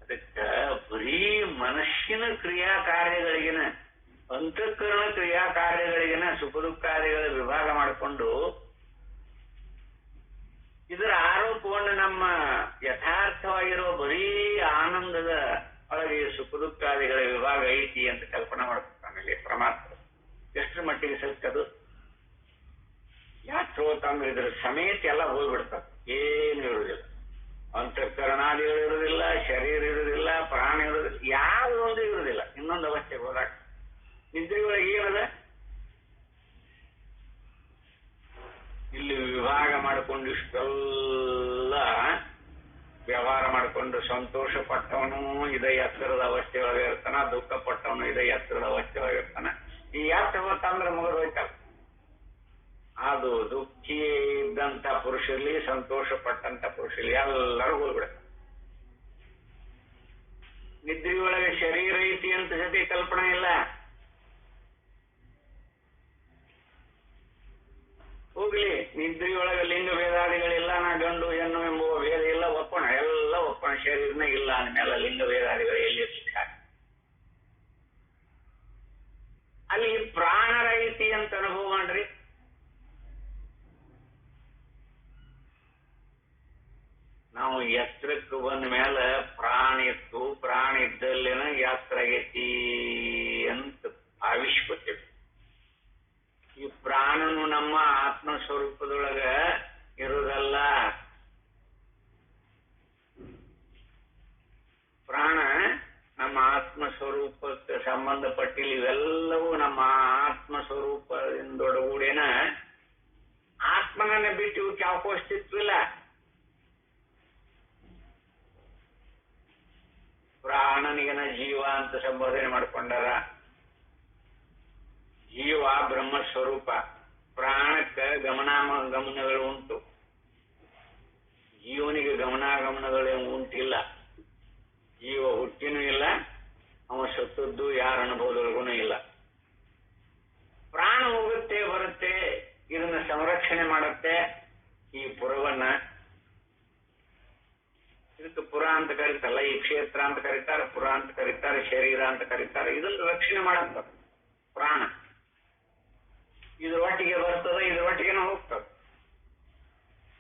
ಅದಕ್ಕ ಬರೀ ಮನಸ್ಸಿನ ಕ್ರಿಯಾ ಕಾರ್ಯಗಳಿಗಿನ, ಅಂತಃಕರಣ ಕ್ರಿಯಾ ಕಾರ್ಯಗಳಿಗಿನ ಸುಖ ದುಃಖಾದಿಗಳ ವಿಭಾಗ ಮಾಡಿಕೊಂಡು ಇದರ ಆರೋಪವನ್ನು ನಮ್ಮ ಯಥಾರ್ಥವಾಗಿರುವ ಬರೀ ಆನಂದದ ಒಳಗೆ ಸುಖ ದುಃಖಾದಿಗಳ ವಿಭಾಗ ಐತಿ ಅಂತ ಕಲ್ಪನೆ ಮಾಡ್ತಾನೆ ಪರಮಾತ್ಮ. ಎಷ್ಟರ ಮಟ್ಟಿಗೆ ಸತ್ಯದು? ಯಾಕೆ ಹೋತಂದ್ರೆ ಇದ್ರ ಸಮೇತ ಎಲ್ಲ ಹೋಗ್ಬಿಡ್ತಾರೆ, ಏನು ಇರುವುದಿಲ್ಲ. ಅಂತಃಕರಣಾದಿಗಳು ಇರುವುದಿಲ್ಲ, ಶರೀರ ಇರುವುದಿಲ್ಲ, ಪ್ರಾಣ ಇರುವುದಿಲ್ಲ, ಯಾವುದೊಂದು ಇರುವುದಿಲ್ಲ. ಇನ್ನೊಂದು ಅವಸ್ಥೆಗೆ ಹೋದಾಗ ನಿದ್ರೆಯೊಳಗೆ ಏನದ? ಇಲ್ಲಿ ವಿಭಾಗ ಮಾಡಿಕೊಂಡು ಇಷ್ಟೆಲ್ಲ ವ್ಯವಹಾರ ಮಾಡಿಕೊಂಡು ಸಂತೋಷ ಪಟ್ಟವನು ಇದೇ ಎತ್ತರದ ಅವಸ್ಥೆ ಒಳಗೆ ಇರ್ತಾನ, ದುಃಖ ಪಟ್ಟವನು ಇದೇ ಎತ್ತರದ ಅವಸ್ಥೆ ಒಳಗೆ ಇರ್ತಾನ. ಈ ಎತ್ತರ ಹೊತ್ತಂದ್ರೆ ಮುಗಿದು ಹೋಯ್ತಲ್ಲ. ಅದು ದುಃಖಿ ಇದ್ದಂತ ಪುರುಷರಲ್ಲಿ, ಸಂತೋಷ ಪಟ್ಟಂತ ಪುರುಷರಲ್ಲಿ ಎಲ್ಲರೂ ಹೋಗ್ಬಿಡುತ್ತೆ. ನಿದ್ರೆಯೊಳಗೆ ಶರೀರ ಐತಿ ಅಂತ ಜೊತೆ ಕಲ್ಪನೆ ಇಲ್ಲ. ಹೋಗ್ಲಿ, ನಿದ್ರೆಯೊಳಗೆ ಲಿಂಗ ಭೇದಾದಿಗಳಿಲ್ಲ, ನಾ ಗಂಡು ಹೆಣ್ಣು ಎಂಬುವ ಭೇದ ಇಲ್ಲ, ಒಪ್ಪಣ, ಎಲ್ಲ ಒಪ್ಪಣ. ಶರೀರನ ಇಲ್ಲ ಅಂದ್ಮೇಲೆ ಲಿಂಗ ಭೇದಾದಿಗಳು ಎಲ್ಲಿ ಸಿಕ್ಕ? ಅಲ್ಲಿ ಪ್ರಾಣರೈತಿ ಅಂತ ಅನುಭವ ಮಾಡ್ರಿ. ನಾವು ಎತ್ತರಕ್ಕೆ ಬಂದ ಮೇಲೆ ಪ್ರಾಣ ಇತ್ತು, ಪ್ರಾಣ ಇದ್ದಲ್ಲೇನ ಎತ್ತರ ಆಗೈತಿ ಅಂತ ಆವಿಷ್ಕೊತೇವೆ. ಈ ಪ್ರಾಣನು ನಮ್ಮ ಆತ್ಮ ಸ್ವರೂಪದೊಳಗ ಇರುವುದಲ್ಲ. ಪ್ರಾಣ ನಮ್ಮ ಆತ್ಮ ಸ್ವರೂಪಕ್ಕೆ ಸಂಬಂಧಪಟ್ಟಿಲ್ಲ. ಇವೆಲ್ಲವೂ ನಮ್ಮ ಆತ್ಮ ಸ್ವರೂಪದಿಂದೊಡಗೂಡೇನ ಆತ್ಮನನ್ನ ಬಿಟ್ಟು ಇವಕ್ಕೆ ಯಾಕೋ ಅಸ್ತಿತ್ವಿಲ್ಲ. ಪ್ರಾಣನಿಗನ ಜೀವ ಅಂತ ಸಂಬೋಧನೆ ಮಾಡಿಕೊಂಡಾರ. ಜೀವ ಬ್ರಹ್ಮಸ್ವರೂಪ, ಪ್ರಾಣಕ್ಕೆ ಗಮನಗಳು ಉಂಟು, ಜೀವನಿಗೆ ಗಮನಾಗಮನಗಳೇ ಉಂಟಿಲ್ಲ. ಜೀವ ಹುಟ್ಟಿನೂ ಇಲ್ಲ, ಅವ ಸತ್ತದ್ದು ಯಾರ ಅನುಭವದೊಳಗೂ ಇಲ್ಲ. ಪ್ರಾಣ ಹೋಗುತ್ತೆ ಬರುತ್ತೆ, ಇದನ್ನ ಸಂರಕ್ಷಣೆ ಮಾಡುತ್ತೆ ಈ ಪುರವನ್ನ. ಇದಕ್ಕೆ ಪುರ ಅಂತ ಕರೀತಲ್ಲ, ಈ ಕ್ಷೇತ್ರ ಅಂತ ಕರೀತಾರೆ, ಪುರ ಅಂತ ಕರೀತಾರೆ, ಶರೀರ ಅಂತ ಕರೀತಾರೆ. ಇದನ್ನು ರಕ್ಷಣೆ ಮಾಡತ್ತ ಪ್ರಾಣ. ಇದ್ರೊಟ್ಟಿಗೆ ಬರ್ತದ, ಇದ್ರೊಟ್ಟಿಗೆನ ಹೋಗ್ತದ.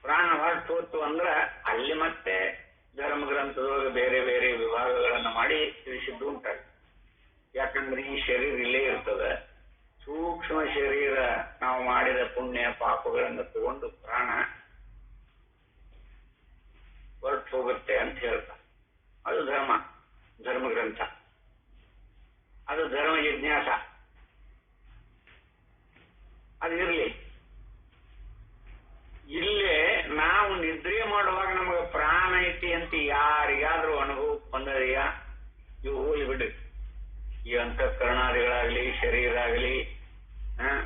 ಪ್ರಾಣ ಹೊರಟು ಹೋತು ಅಂದ್ರ ಅಲ್ಲಿ ಮತ್ತೆ ಧರ್ಮ ಗ್ರಂಥದೊಳಗೆ ಬೇರೆ ಬೇರೆ ವಿಭಾಗಗಳನ್ನ ಮಾಡಿ ತಿಳಿಸಿದ್ದು ಉಂಟಾಗಿ. ಯಾಕಂದ್ರೆ ಈ ಶರೀರ ಇಲ್ಲೇ ಇರ್ತದ. ಸೂಕ್ಷ್ಮ ಶರೀರ ನಾವು ಮಾಡಿದ ಪುಣ್ಯ ಪಾಪಗಳನ್ನು ತಗೊಂಡು ಪ್ರಾಣ ಹೊರಟು ಹೋಗುತ್ತೆ ಅಂತ ಹೇಳ್ತಾರೆ. ಅದು ಧರ್ಮ ಗ್ರಂಥ, ಅದು ಧರ್ಮ ಜಿಜ್ಞಾಸ. ಅದು ಇರ್ಲಿ. ಇಲ್ಲೇ ನಾವು ನಿದ್ರೆ ಮಾಡುವಾಗ ನಮಗೆ ಪ್ರಾಣ ಐತಿ ಅಂತ ಯಾರಿಗಾದ್ರೂ ಅನುಭವ ಬಂದದೆಯಾ? ಇವು ಹೋಲಿ ಬಿಡ್ರಿ. ಈ ಅಂತಃಕರಣಾದಿಗಳಾಗ್ಲಿ, ಶರೀರ ಆಗಲಿ,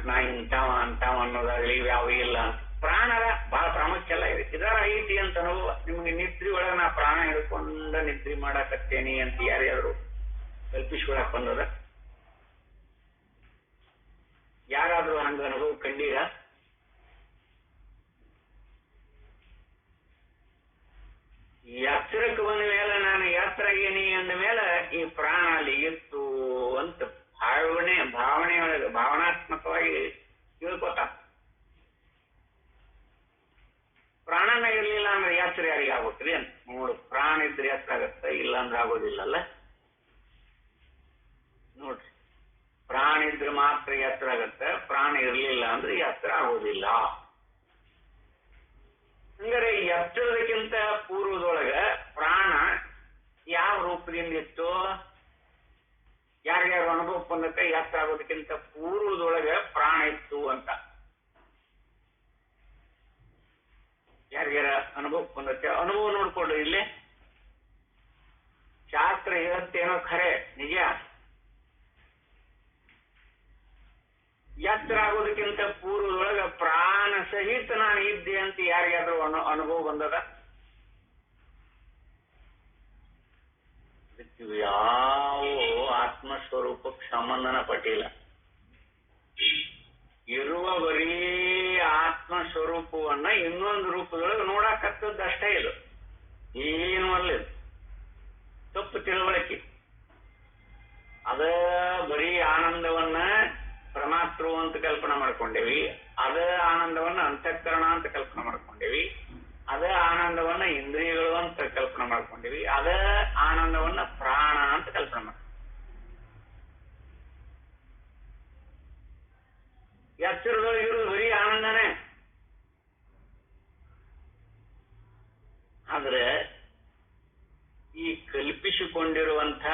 ನಾ ಇಂಥವ ಅಂಥವ ಅನ್ನೋದಾಗ್ಲಿ ಯಾವ ಇಲ್ಲ. ಪ್ರಾಣದ ಬಹಳ ಪ್ರಾಮುಖ್ಯ ಎಲ್ಲ ಇದೆ. ಇದರ ಐತಿ ಅಂತ ಅನುಭವ. ನಿಮ್ಗೆ ನಿದ್ರಿ ಒಳಗ ನಾ ಪ್ರಾಣ ಹಿಡ್ಕೊಂಡ ನಿದ್ರಿ ಮಾಡಾಕತ್ತೇನಿ ಅಂತ ಯಾರ್ಯಾರು ಕಲ್ಪಿಸ್ಕೊಳಕ್ ಬಂದದ? ಯಾರಾದ್ರೂ ಹಂಗ ಅನುಭವ ಕಂಡೀರ? ಎಚ್ಚರಕ್ಕೆ ಬಂದ ಮೇಲೆ ನಾನು ಎತ್ತರ ಆಗೇನಿ ಅಂದ ಮೇಲೆ ಈ ಪ್ರಾಣ ಅಲ್ಲಿ ಇತ್ತು ಅಂತ ಭಾವನೆಯೊಳಗೆ ಭಾವನಾತ್ಮಕವಾಗಿ ತಿಳ್ಕೊತ. ಪ್ರಾಣನ ಇರ್ಲಿಲ್ಲ ಅಂದ್ರೆ ಎತ್ತರ ಯಾರಿಗೆ ಆಗುತ್ತದೆ ಅಂತ ನೋಡು. ಪ್ರಾಣ ಇದ್ರೆ ಎತ್ತರ ಆಗತ್ತ, ಇಲ್ಲ ಅಂದ್ರೆ ಆಗೋದಿಲ್ಲಲ್ಲ. ನೋಡ್ರಿ, ಪ್ರಾಣ ಇದ್ರೆ ಮಾತ್ರ ಎತ್ತರ ಆಗತ್ತ, ಪ್ರಾಣ ಇರ್ಲಿಲ್ಲ ಅಂದ್ರೆ ಎತ್ತರ ಆಗೋದಿಲ್ಲ. ಹಂಗಾರೆ ಎತ್ತರದಕ್ಕಿಂತ ಪೂರ್ವದೊಳಗ ಪ್ರಾಣ ಯಾವ ರೂಪದಿಂದ ಇತ್ತು? ಯಾರ್ಯಾರು ಅನುಭವ ಬಂದಕ್ಕೆ ಎತ್ತರ ಆಗೋದಕ್ಕಿಂತ ಪೂರ್ವದೊಳಗ ಪ್ರಾಣ ಇತ್ತು ಅಂತ ಯಾರ್ಯಾರ ಅನುಭವ ಬಂದಕ್ಕೆ ಅನುಭವ ನೋಡ್ಕೊಂಡು ಇಲ್ಲೇ ಶಾಸ್ತ್ರ ಹೇಳತ್ತೇನೋ ಖರೆ ನಿಜ. ಎತ್ತರ ಆಗೋದಕ್ಕಿಂತ ಪೂರ್ವದೊಳಗ ಪ್ರಾಣ ಸಹಿತ ನಾನು ಇದ್ದೆ ಅಂತ ಯಾರಿಗಾದ್ರೂ ಅನುಭವ ಬಂದದ? ಯಾವ ಆತ್ಮಸ್ವರೂಪಕ್ಕೆ ಸಂಬಂಧನ ಪಟ್ಟಿಲ್ಲ. ಇರುವ ಬರೀ ಆತ್ಮಸ್ವರೂಪವನ್ನ ಇನ್ನೊಂದು ರೂಪದೊಳಗೆ ನೋಡಾಕತ್ತದ್ದು ಅಷ್ಟೇ. ಇದು ಏನು ಅಲ್ಲಿದು ತಪ್ಪು ತಿಳುವಳಿಕೆ. ಅದ ಬರೀ ಆನಂದವನ್ನ ಪರಮಾತ್ಮ ಅಂತ ಕಲ್ಪನೆ ಮಾಡ್ಕೊಂಡೇವಿ, ಅದ ಆನಂದವನ್ನ ಅಂತಃಕರಣ ಅಂತ ಕಲ್ಪನೆ ಮಾಡ್ಕೊಂಡೇವಿ, ಅದ ಆನಂದವನ್ನ ಇಂದ್ರಿಯಗಳು ಅಂತ ಕಲ್ಪನೆ ಮಾಡ್ಕೊಂಡೇವಿ, ಅದ ಆನಂದವನ್ನ ಪ್ರಾಣ ಅಂತ ಕಲ್ಪನೆ ಮಾಡ್ಕೊಂಡ. ಎಚ್ಚರದೊಳಗಿರೋದು ಬರೀ ಆನಂದನೇ. ಆದ್ರೆ ಈ ಕಲ್ಪಿಸಿಕೊಂಡಿರುವಂಥ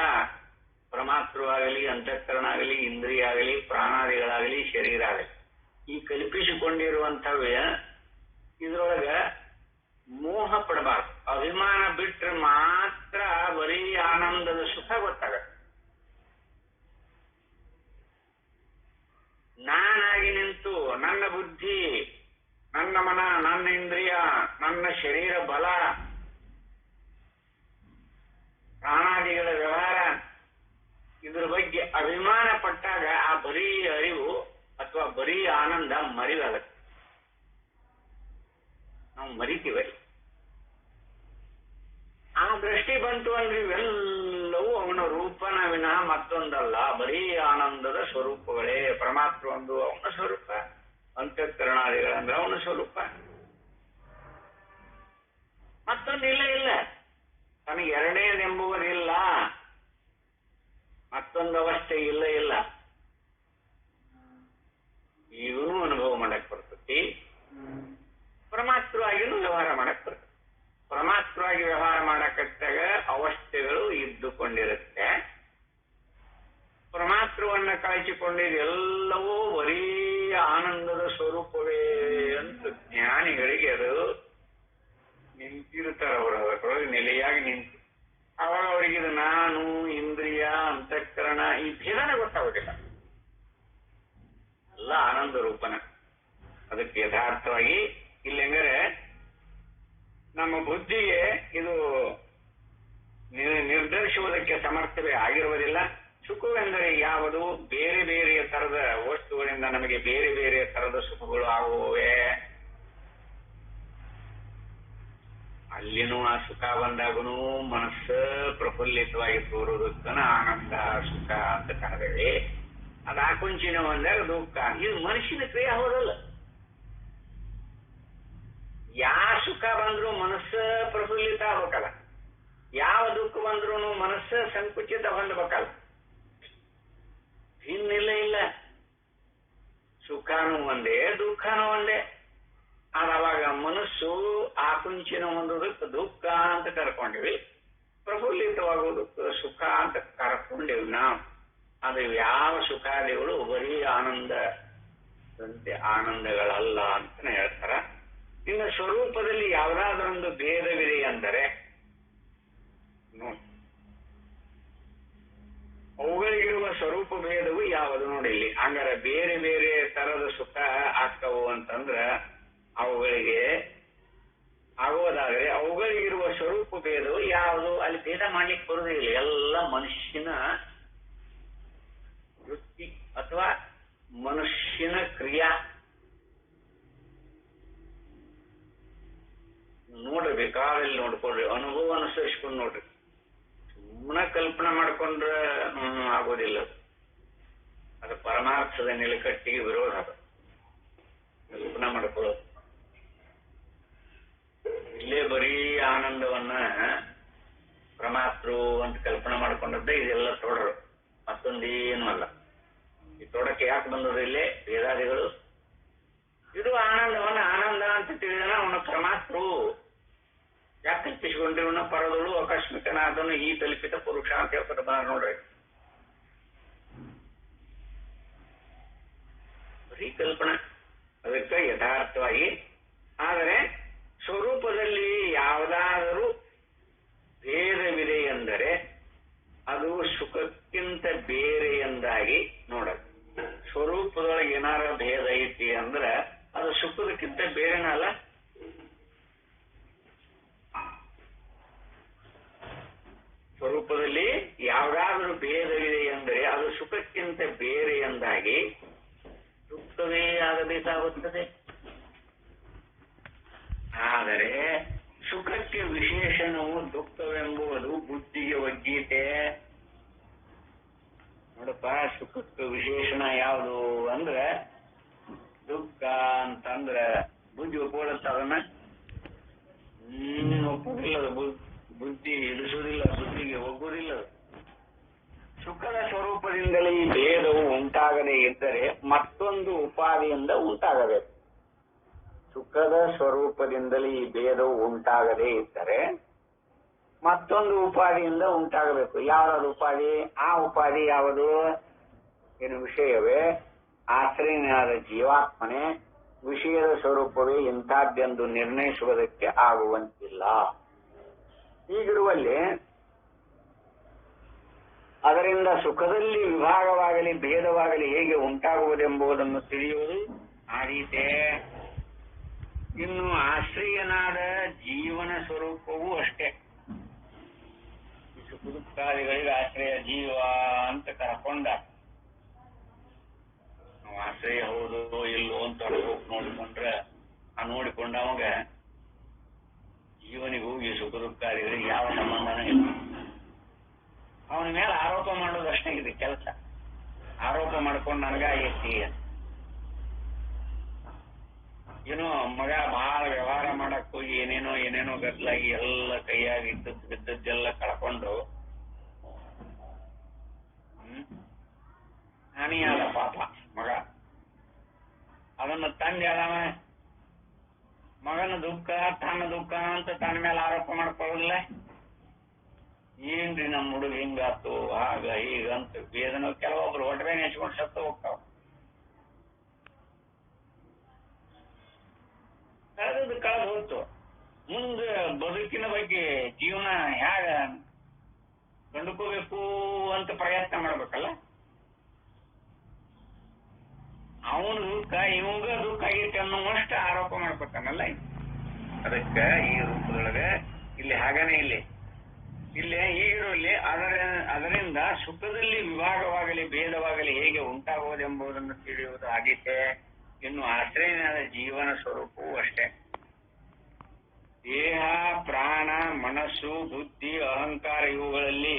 ಪರಮಾತ್ಮವಾಗಲಿ, ಅಂತಃಕರಣ ಆಗಲಿ, ಇಂದ್ರಿಯ ಆಗಲಿ, ಪ್ರಾಣಾದಿಗಳಾಗಲಿ, ಶರೀರ ಆಗಲಿ, ಈ ಕಲ್ಪಿಸಿಕೊಂಡಿರುವಂಥವೇ ಇದ್ರೊಳಗ ಮೋಹ ಪಡಬಾರ್ದು. ಅಭಿಮಾನ ಬಿಟ್ರೆ ಮಾತ್ರ ಬರೀ ಆನಂದದ ಸುಖ ಗೊತ್ತಾಗತ್ತೆ. ನಾನಾಗಿ ನಿಂತು ನನ್ನ ಬುದ್ಧಿ, ನನ್ನ ಮನ, ನನ್ನ ಇಂದ್ರಿಯ, ನನ್ನ ಶರೀರ ಬಲ, ಪ್ರಾಣಾದಿಗಳ ವ್ಯವಹಾರ ಇದ್ರ ಬಗ್ಗೆ ಅಭಿಮಾನ ಪಟ್ಟಾಗ ಆ ಬರೀ ಅರಿವು ಅಥವಾ ಬರೀ ಆನಂದ ಮರಿವಾಗತ್ತೆ. ನಾವು ಮರಿತೀವಿ. ಆ ದೃಷ್ಟಿ ಬಂತು ಅಂದ್ರೆ ಇವೆಲ್ಲವೂ ಅವನ ರೂಪನ ವಿನಃ ಮತ್ತೊಂದಲ್ಲ. ಬರೀ ಆನಂದದ ಸ್ವರೂಪಗಳೇ. ಪರಮಾತ್ಮ ಒಂದು ಅವನ ಸ್ವರೂಪ, ಅಂತಃಕರಣಾದಿಗಳಂದ್ರೆ ಅವನ ಸ್ವರೂಪ, ಮತ್ತೊಂದು ಇಲ್ಲ. ಇಲ್ಲ, ತನಗೆ ಎರಡನೇದೆಂಬುವುದಿಲ್ಲ, ಮತ್ತೊಂದು ಅವಸ್ಥೆ ಇಲ್ಲ. ಇಲ್ಲ, ಇವನು ಅನುಭವ ಮಾಡಕ್ ಬರ್ತತಿ, ಪರಮಾತ್ಮವಾಗಿನೂ ವ್ಯವಹಾರ ಮಾಡಕ್ ಬರ್ತದೆ. ಪರಮಾತ್ಮವಾಗಿ ವ್ಯವಹಾರ ಮಾಡಕತ್ತಾಗ ಅವಸ್ಥೆಗಳು ಇದ್ದುಕೊಂಡಿರುತ್ತೆ. ಪರಮಾತ್ಮವನ್ನ ಕಾಯ್ಚಿಕೊಂಡಿದ್ದೆಲ್ಲವೂ ಬರೀ ಆನಂದದ ಸ್ವರೂಪವೇ ಅಂತ ಜ್ಞಾನಿಗಳಿಗೆ ಅದು ನಿಂತಿರ್ತಾರೆ. ಅವರೊಳಗೆ ನೆಲೆಯಾಗಿ ನಿಂತು ಅವಾಗ ಅವರಿಗೆ ಇದು ನಾನು, ಇಂದ್ರಿಯ, ಅಂತಃಕರಣ ಈ ಭೇದನೆ ಗೊತ್ತಾಗೋದಿಲ್ಲ. ಎಲ್ಲ ಆನಂದ ರೂಪನ. ಅದಕ್ಕೆ ಯಥಾರ್ಥವಾಗಿ ಇಲ್ಲಿ ಹೆಂಗರೆ ನಮ್ಮ ಬುದ್ಧಿಗೆ ಇದು ನಿರ್ಧರಿಸುವುದಕ್ಕೆ ಸಮರ್ಥವೇ ಆಗಿರುವುದಿಲ್ಲ. ಸುಖವೆಂದರೆ ಯಾವುದು? ಬೇರೆ ಬೇರೆ ತರದ ವಸ್ತುಗಳಿಂದ ನಮಗೆ ಬೇರೆ ಬೇರೆ ತರದ ಸುಖಗಳು ಆಗುವವೇ. ಅಲ್ಲಿನೂ ಆ ಸುಖ ಬಂದಾಗೂ ಮನಸ್ಸು ಪ್ರಫುಲ್ಲಿತವಾಗಿ ತೋರುವುದಕ್ಕನ ಆನಂದ ಸುಖ ಅಂತ ಕಾಣಬೇಡಿ. ಅದು ಆಕುಂಚಿನ ಬಂದಾಗ ದುಃಖ. ಇದು ಮನುಷ್ಯನ ಕ್ರಿಯೆ ಹೋದಲ್ಲ. ಯಾವ ಸುಖ ಬಂದ್ರೂ ಮನಸ್ಸು ಪ್ರಫುಲ್ಲಿತ ಆಗ್ಬೇಕಲ್ಲ, ಯಾವ ದುಃಖ ಬಂದ್ರೂ ಮನಸ್ಸು ಸಂಕುಚಿತ ಹೊಂದಬೇಕಲ್ಲ. ಇನ್ನಿಲ್ಲ. ಇಲ್ಲ, ಸುಖನೂ ಒಂದೇ, ದುಃಖನೂ ಒಂದೇ. ಅವಾಗ ಮನಸ್ಸು ಆಕುಂಚಿನ ಹೊಂದೋದಕ್ಕೆ ದುಃಖ ಅಂತ ಕರ್ಕೊಂಡಿವಿ, ಪ್ರಫುಲ್ಲಿತವಾಗೋದಕ್ಕೆ ಸುಖ ಅಂತ ಕರ್ಕೊಂಡಿವಿ ನಾವು. ಅದು ಯಾವ ಸುಖಾದಿಗಳು ಬರೀ ಆನಂದದಂತೆ ಆನಂದಗಳಲ್ಲ ಅಂತ ಹೇಳ್ತಾರ. ಇನ್ನು ಸ್ವರೂಪದಲ್ಲಿ ಯಾವುದಾದ್ರೊಂದು ಭೇದವಿದೆ ಅಂದರೆ ನೋಡಿ, ಅವುಗಳಿಗಿರುವ ಸ್ವರೂಪ ಭೇದವು ಯಾವ ಯಾವುದು ನೋಡಿ ಇಲ್ಲಿ. ಹಂಗಾರೆ ಬೇರೆ ಬೇರೆ ತರದ ಸುಖ ಆಗ್ತಾವು ಅಂತಂದ್ರ ಅವುಗಳಿಗೆ ಆಗೋದಾದ್ರೆ ಅವುಗಳಿಗಿರುವ ಸ್ವರೂಪ ಭೇದವು ಯಾವುದು? ಅಲ್ಲಿ ಭೇದ ಮಾಡ್ಲಿಕ್ಕೆ ಬರುವುದಿಲ್ಲ. ಎಲ್ಲ ಮನುಷ್ಯನ ವೃತ್ತಿ ಅಥವಾ ಮನುಷ್ಯನ ಕ್ರಿಯಾ. ನೋಡ್ರಿ, ಬೇಕಾದಲ್ಲಿ ನೋಡ್ಕೊಡ್ರಿ, ಅನುಭವ ಅನುಸರಿಸ್ಕೊಂಡು ನೋಡ್ರಿ. ಸುಮ್ಮನೆ ಕಲ್ಪನೆ ಮಾಡ್ಕೊಂಡ್ರೆ ಆಗೋದಿಲ್ಲ. ಅದು ಪರಮಾರ್ಥದ ನೆಲೆಕಟ್ಟಿಗೆ ವಿರೋಧ. ಅದು ಕಲ್ಪನೆ ಮಾಡ್ಕೊಳ್ಳೋದು. ಇಲ್ಲೇ ಬರೀ ಆನಂದವನ್ನ ಪರಮಾತ್ರು ಅಂತ ಕಲ್ಪನೆ ಮಾಡ್ಕೊಂಡದ್ದೇ ಇದೆಲ್ಲ ತೊಡರು, ಮತ್ತೊಂದೇನು ಅಲ್ಲ. ಈ ತೊಡಕ್ಕೆ ಯಾಕೆ ಬಂದದ ಇಲ್ಲೇ ವೇದಾದಿಗಳು? ಇದು ಆನಂದವನ್ನ ಆನಂದ ಅಂತ ತಿಳಿದನ ಅವನ ಪರಮಾತ್ರು. ಯಾಕೆ ಕಲ್ಪಿಸಿಕೊಂಡಿವನ ಪರದಳು ಆಕಸ್ಮಿಕನಾದನು ಈ ಕಲ್ಪಿತ ಪುರುಷ ಅಂತ ಹೇಳ್ತಾರೆ ನೋಡ್ರಿ. ಬರೀ ಕಲ್ಪನೆ. ಅದಕ್ಕೆ ಯಥಾರ್ಥವಾಗಿ ಆದರೆ ಸ್ವರೂಪದಲ್ಲಿ ಯಾವುದಾದರೂ ಭೇದವಿದೆ ಎಂದರೆ ಅದು ಸುಖಕ್ಕಿಂತ ಬೇರೆ ಎಂದಾಗಿ ನೋಡೋದು. ಸ್ವರೂಪದೊಳಗೆ ಏನಾರ ಭೇದ ಐತಿ ಅಂದ್ರೆ ಅದು ಸುಖದಕ್ಕಿಂತ ಬೇರೆನಲ್ಲ. ಸ್ವರೂಪದಲ್ಲಿ ಯಾವುದಾದರೂ ಭೇದವಿದೆ ಎಂದರೆ ಅದು ಸುಖಕ್ಕಿಂತ ಬೇರೆ ಎಂದಾಗಿ ದುಃಖವೇ ಆಗಬೇಕಾಗುತ್ತದೆ. ಆದರೆ ಸುಖಕ್ಕೆ ವಿಶೇಷಣವು ದುಃಖವೆಂಬುದು ಬುದ್ಧಿಗೆ ಒಗ್ಗೀತೆ. ನೋಡಪ್ಪ, ಸುಖಕ್ಕೆ ವಿಶೇಷಣ ಯಾವುದು ಅಂದ್ರೆ ದುಃಖ ಅಂತಂದ್ರ ಬುದ್ಧಿ ಒಪ್ಕೊಳ್ಳುತ್ತ ಅದನ್ನ ಒಪ್ಪುದಿಲ್ಲ. ಬುದ್ಧಿ ಇಳಿಸುವುದಿಲ್ಲ, ಬುದ್ಧಿಗೆ ಒಗ್ಗುವುದಿಲ್ಲ. ಸುಖದ ಸ್ವರೂಪದಿಂದಲೇ ಈ ಭೇದವು ಉಂಟಾಗದೇ ಇದ್ದರೆ ಮತ್ತೊಂದು ಉಪಾದಿಯಿಂದ ಉಂಟಾಗಬೇಕು. ಸುಖದ ಸ್ವರೂಪದಿಂದಲೇ ಈ ಭೇದವು ಉಂಟಾಗದೇ ಇದ್ದರೆ ಮತ್ತೊಂದು ಉಪಾದಿಯಿಂದ ಉಂಟಾಗಬೇಕು. ಯಾವುದು ಉಪಾದಿ? ಆ ಉಪಾದಿ ಯಾವುದು? ಏನು ವಿಷಯವೇ ಆಶ್ರಯನಾದ ಜೀವಾತ್ಮನೆ ವಿಷಯದ ಸ್ವರೂಪವೇ ಇಂಥದ್ದೆಂದು ನಿರ್ಣಯಿಸುವುದಕ್ಕೆ ಆಗುವಂತಿಲ್ಲ. ಹೀಗಿರುವಲ್ಲಿ ಅದರಿಂದ ಸುಖದಲ್ಲಿ ವಿಭಾಗವಾಗಲಿ ಭೇದವಾಗಲಿ ಹೇಗೆ ಉಂಟಾಗುವುದೆಂಬುದನ್ನು ತಿಳಿಯುವುದು ಆದೀತೆ. ಇನ್ನು ಆಶ್ರಯನಾದ ಜೀವನ ಸ್ವರೂಪವೂ ಅಷ್ಟೇ. ಸುಖ ದುಃಖಾದಿಗಳಿಗೆ ಆಶ್ರಯ ಜೀವ ಅಂತ ಕರ್ಕೊಂಡ ನಾವು ಆಶ್ರಯ ಹೌದು ಇಲ್ಲೋ ಅಂತ ನೋಡಿಕೊಂಡ್ರೆ ನೋಡಿಕೊಂಡ ಅವಾಗ ಜೀವನಿಗೂ ಈ ಸುಖ ದುಃಖಾದಿಗಳಿಗೆ ಯಾವ ಸಂಬಂಧನೂ ಇಲ್ಲ. ಅವನ ಮೇಲೆ ಆರೋಪ ಮಾಡೋದಷ್ಟೇ ಇದೆ ಕೆಲಸ. ಆರೋಪ ಮಾಡ್ಕೊಂಡು ನನಗಾಗೈತಿ, ಏನೋ ಮಗ ಬಹಳ ವ್ಯವಹಾರ ಮಾಡಕ್ ಹೋಗಿ ಏನೇನೋ ಗದ್ದಲಾಗಿ ಎಲ್ಲ ಕೈಯಾಗಿ ಬಿದ್ದದ್ದೆಲ್ಲ ಕಳ್ಕೊಂಡು ಹಾನಿಯಾದ ಪಾಪ ಮಗ. ಅದನ್ನ ತಂದೆ ಅದಾವ ಮಗನ ದುಃಖ ತನ್ನ ದುಃಖ ಅಂತ ತನ್ನ ಮೇಲೆ ಆರೋಪ ಮಾಡ್ಕೊಳ್ಳೋದಿಲ್ಲ. ಏನ್ರಿ ನಮ್ಮ ಹುಡುಗ ಹಿಂಗಾತು ಆಗ ಹೀಗಂತ ವೇದನ ಕೆಲವೊಬ್ರು ಹೊಟ್ಟೆ ನೆಚ್ಕೊಂಡು ಸತ್ತು ಹೋಗ್ತಾವ. ಕಳೆದದ್ದು ಕಳೆದು ಹೋಯ್ತು. ಮುಂದೆ ಬದುಕಿನ ಬಗ್ಗೆ ಜೀವನ ಹೇಗ ಕಂಡುಕೋಬೇಕು ಅಂತ ಪ್ರಯತ್ನ ಮಾಡ್ಬೇಕಲ್ಲ. ಅವನ ದುಃಖ ಇವಾಗ ದುಃಖ ಆಗೈತೆ ಅನ್ನೋಷ್ಟು ಆರೋಪ ಮಾಡ್ಕೊತಾನಲ್ಲ. ಅದಕ್ಕೆ ಈ ರೂಪದೊಳಗೆ ಇಲ್ಲಿ ಹಾಗನೇ ಇಲ್ಲೇ ಈಗಿರುವಲ್ಲಿ ಅದರಿಂದ ಸುಖದಲ್ಲಿ ವಿಭಾಗವಾಗಲಿ ಭೇದವಾಗಲಿ ಹೇಗೆ ಉಂಟಾಗುವುದೆಂಬುದನ್ನು ತಿಳಿಯುವುದು ಆಗೈತೆ. ಇನ್ನು ಆಶ್ರಯನಾದ ಜೀವನ ಸ್ವರೂಪವೂ ಅಷ್ಟೇ. ದೇಹ, ಪ್ರಾಣ, ಮನಸ್ಸು, ಬುದ್ಧಿ, ಅಹಂಕಾರ ಇವುಗಳಲ್ಲಿ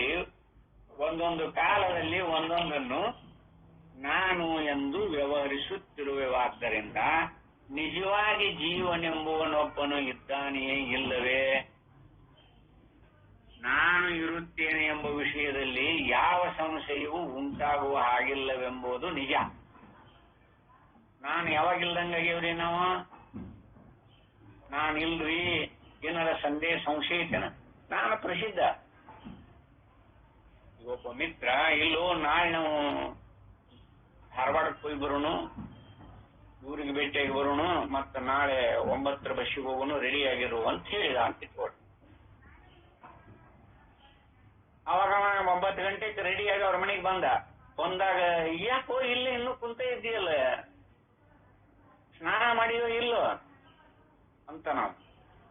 ಒಂದೊಂದು ಕಾಲದಲ್ಲಿ ಒಂದೊಂದನ್ನು ನಾನು ಎಂದು ವ್ಯವಹರಿಸುತ್ತಿರುವೆವಾದ್ದರಿಂದ ನಿಜವಾಗಿ ಜೀವನೆಂಬುವನೊಬ್ಬನು ಇದ್ದಾನೆಯೇ ಇಲ್ಲವೇ? ನಾನು ಇರುತ್ತೇನೆ ಎಂಬ ವಿಷಯದಲ್ಲಿ ಯಾವ ಸಂಶಯವೂ ಉಂಟಾಗುವ ಹಾಗಿಲ್ಲವೆಂಬುದು ನಿಜ. ನಾನು ಯಾವಾಗಿಲ್ದಂಗಾಗ್ಯವ್ರಿ ನಾವು? ನಾನಿಲ್ರಿ ಏನಾರ ಸಂಶಯ ಐತೆನ? ನಾನು ಪ್ರಸಿದ್ಧ. ಒಬ್ಬ ಮಿತ್ರ ಇಲ್ಲೋ ನಾಳೆ ನಾವು ಧಾರವಾಡಕ್ಕೆ ಹೋಗಿ ಬರೋಣ, ಊರಿಗೆ ಭೇಟಿಯಾಗಿ ಬರೋಣ, ಮತ್ತ ನಾಳೆ 9 ಬಸ್ಸಿಗೆ ಹೋಗೋಣ, ರೆಡಿ ಆಗಿರು ಅಂತ ಹೇಳಿದ ಅಂತ ಇಟ್ಕೊಳ್ರಿ. ಅವಾಗ 9 ಗಂಟೆಗೆ ರೆಡಿಯಾಗಿ ಅವ್ರ ಮನೆಗೆ ಬಂದ. ಬಂದಾಗ ಯಾಕೋ ಇಲ್ಲಿ ಇನ್ನೂ ಕುಂತ ಇದೆಯಲ್ಲ, ಸ್ನಾನ ಮಾಡಿಯೋ ಇಲ್ಲೋ ಅಂತ ನಾವು.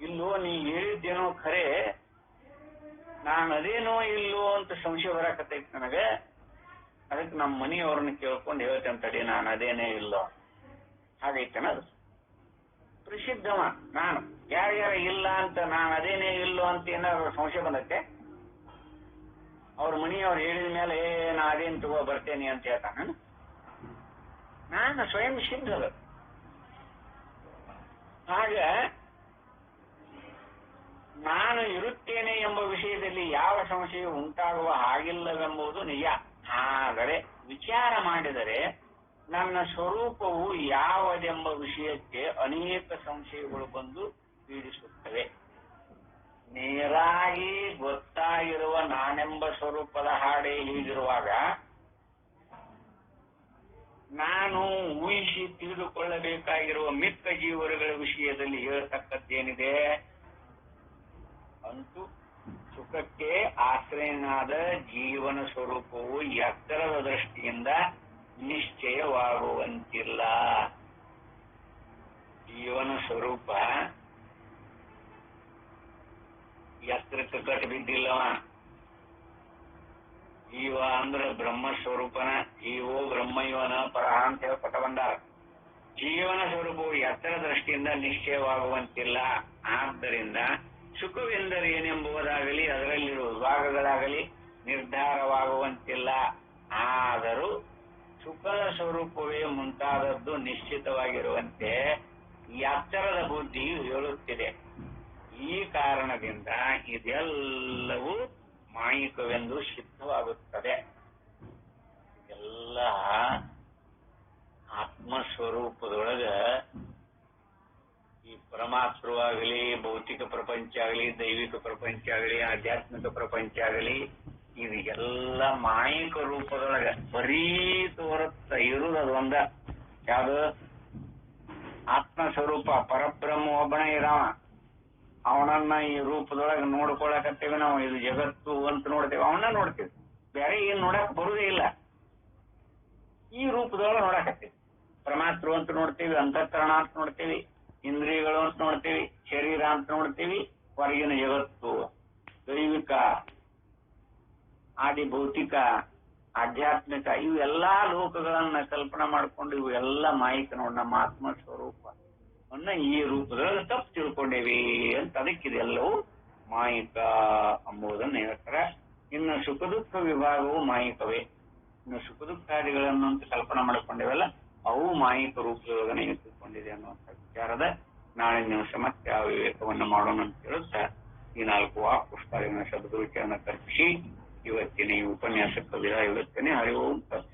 ಇಲ್ಲೋ ನೀ ಹೇಳಿದ್ದೇನೋ ಖರೆ, ನಾನು ಅದೇನೋ ಇಲ್ಲೋ ಅಂತ ಸಂಶಯ ಬರಾಕತ್ತೈತಿ ನನಗೆ. ಅದಕ್ಕೆ ನಮ್ಮ ಮನೆಯವ್ರನ್ನ ಕೇಳ್ಕೊಂಡು ಹೇಳ್ತೇನೆ ತಡಿ, ನಾನು ಅದೇನೇ ಇಲ್ಲೋ. ಹಾಗೈತೇನ ಅದು ಪ್ರಸಿದ್ಧವ. ನಾನು ಯಾರ್ಯಾರ ಇಲ್ಲ ಅಂತ ನಾನು ಅದೇನೇ ಇಲ್ಲೋ ಅಂತ ಏನಾದ್ರು ಸಂಶಯ ಬಂದತ್ತೆ, ಅವ್ರ ಮನೆಯವ್ರು ಹೇಳಿದ ಮೇಲೆ ನಾ ಅದೇನು ತಗೋ ಬರ್ತೇನೆ ಅಂತ ಹೇಳ್ತಾನ. ನಾನು ಸ್ವಯಂ ಸಿದ್ಧದ. ಆಗ ನಾನು ಇರುತ್ತೇನೆ ಎಂಬ ವಿಷಯದಲ್ಲಿ ಯಾವ ಸಂಶಯ ಉಂಟಾಗುವ ಹಾಗಿಲ್ಲವೆಂಬುದು ನಿಜ. ಆದರೆ ವಿಚಾರ ಮಾಡಿದರೆ ನನ್ನ ಸ್ವರೂಪವು ಯಾವುದೆಂಬ ವಿಷಯಕ್ಕೆ ಅನೇಕ ಸಂಶಯಗಳು ಬಂದು ಪೀಡಿಸುತ್ತವೆ. ನೇರಾಗಿ ಗೊತ್ತಾಗಿರುವ ನಾನೆಂಬ ಸ್ವರೂಪದ ಹಾಡೆ ಹೀಗಿರುವಾಗ ನಾನು ಊಹಿಸಿ ತಿಳಿದುಕೊಳ್ಳಬೇಕಾಗಿರುವ ಮಿಕ್ಕ ಜೀವರುಗಳ ವಿಷಯದಲ್ಲಿ ಹೇಳ್ತಕ್ಕದ್ದೇನಿದೆ? ಅಂತೂ ಸುಖಕ್ಕೆ ಆಶ್ರಯನಾದ ಜೀವನ ಸ್ವರೂಪವು ಎತ್ತರದ ದೃಷ್ಟಿಯಿಂದ ನಿಶ್ಚಯವಾಗುವಂತಿಲ್ಲ. ಜೀವನ ಸ್ವರೂಪ ಎತ್ತರಕ್ಕೆ ಕಟ್ಟು ಬಿದ್ದಿಲ್ಲವ. ಜೀವ ಅಂದ್ರೆ ಬ್ರಹ್ಮ ಸ್ವರೂಪನ, ಜೀವೋ ಬ್ರಹ್ಮಯೋನ ಪರಹ ಅಂತ ಹೇಳ್ಕೊತ ಬಂದಾರ. ಜೀವನ ಸ್ವರೂಪವು ಎತ್ತರ ದೃಷ್ಟಿಯಿಂದ ನಿಶ್ಚಯವಾಗುವಂತಿಲ್ಲ. ಆದ್ದರಿಂದ ಸುಖವೆಂದರೆ ಏನೆಂಬುದಾಗಲಿ ಅದರಲ್ಲಿರುವ ವಿಭಾಗಗಳಾಗಲಿ ನಿರ್ಧಾರವಾಗುವಂತಿಲ್ಲ. ಆದರೂ ಸುಖದ ಸ್ವರೂಪವೇ ಮುಂತಾದದ್ದು ನಿಶ್ಚಿತವಾಗಿರುವಂತೆ ಎತ್ತರದ ಬುದ್ಧಿಯು ಹೇಳುತ್ತಿದೆ. ಈ ಕಾರಣದಿಂದ ಇದೆಲ್ಲವೂ ಮಾಯಿಕವೆಂದು ಸಿದ್ಧವಾಗುತ್ತದೆ. ಎಲ್ಲ ಆತ್ಮಸ್ವರೂಪದೊಳಗ ಈ ಪರಮಾತ್ಮವಾಗಲಿ, ಭೌತಿಕ ಪ್ರಪಂಚ ಆಗಲಿ, ದೈವಿಕ ಪ್ರಪಂಚ ಆಗಲಿ, ಆಧ್ಯಾತ್ಮಿಕ ಪ್ರಪಂಚ ಆಗಲಿ, ಇದು ಎಲ್ಲ ಮಾಯಿಕ ರೂಪದೊಳಗ ಬರೀ ತೋರುತ್ತ ಇರುವುದು ಒಂದ. ಯಾವುದು? ಆತ್ಮಸ್ವರೂಪ ಪರಬ್ರಹ್ಮ ಒಬ್ಬನೇ ಇದಾವ. ಅವನನ್ನ ಈ ರೂಪದೊಳಗೆ ನೋಡ್ಕೊಳಕತ್ತೇವೆ ನಾವು. ಇದು ಜಗತ್ತು ಅಂತ ನೋಡ್ತೇವೆ, ಅವನ್ನ ನೋಡ್ತೇವೆ. ಬೇರೆ ಏನ್ ನೋಡಕ್ ಬರುದೇ ಇಲ್ಲ. ಈ ರೂಪದೊಳಗೆ ನೋಡಕತ್ತೇವೆ. ಪರಮಾತ್ಮ ಅಂತ ನೋಡ್ತೇವಿ, ಅಂತಃಕರಣ ಅಂತ ನೋಡ್ತೇವಿ, ಇಂದ್ರಿಯಗಳು ಅಂತ ನೋಡ್ತೇವಿ, ಶರೀರ ಅಂತ ನೋಡ್ತೇವಿ, ಹೊರಗಿನ ಜಗತ್ತು, ದೈವಿಕ, ಆದಿ ಭೌತಿಕ, ಆಧ್ಯಾತ್ಮಿಕ, ಇವು ಎಲ್ಲಾ ಲೋಕಗಳನ್ನ ಕಲ್ಪನಾ ಮಾಡ್ಕೊಂಡು ಇವು ಎಲ್ಲ ಮಾಯಿಕ ನೋಡಿ. ನಮ್ಮ ಆತ್ಮ ಸ್ವರೂಪ ಅನ್ನ ಈ ರೂಪದೊಳಗೆ ತಪ್ಪು ತಿಳ್ಕೊಂಡೇವಿ ಅಂತ ಅದಕ್ಕಿದೆಲ್ಲವೂ ಮಾಯಿಕ ಎಂಬುದನ್ನು ಹೇಳ್ತಾರೆ. ಇನ್ನು ಸುಖ ದುಃಖ ವಿಭಾಗವು ಮಾಯಿಕವೇ. ಇನ್ನು ಸುಖ ದುಃಖಾದಿಗಳನ್ನು ಅಂತ ಕಲ್ಪನಾ ಮಾಡ್ಕೊಂಡೇವಲ್ಲ, ಅವು ಮಾಯಿಕ ರೂಪದೊಳಗನೆ ಎತ್ತಿಕೊಂಡಿದೆ ಅನ್ನುವಂಥ ವಿಚಾರದ ನಾಳೆ ದಿವಸ ಮತ್ತೆ ಆ ವಿವೇಕವನ್ನು ಮಾಡೋಣ ಅಂತ ಹೇಳುತ್ತಾ ಈ 4 ವಾಕ್ಪುಷ್ಪಾದಿಗಳ ಶಬ್ದ ವಿಚಾರಣ ಕಲ್ಪಿಸಿ ಇವತ್ತಿನ ಈ ಉಪನ್ಯಾಸಕ್ಕೆ ವಿದಾಯ ಹೇಳುತ್ತೇನೆ. ಹರಿ ಓಂ ತತ್ಸತ್.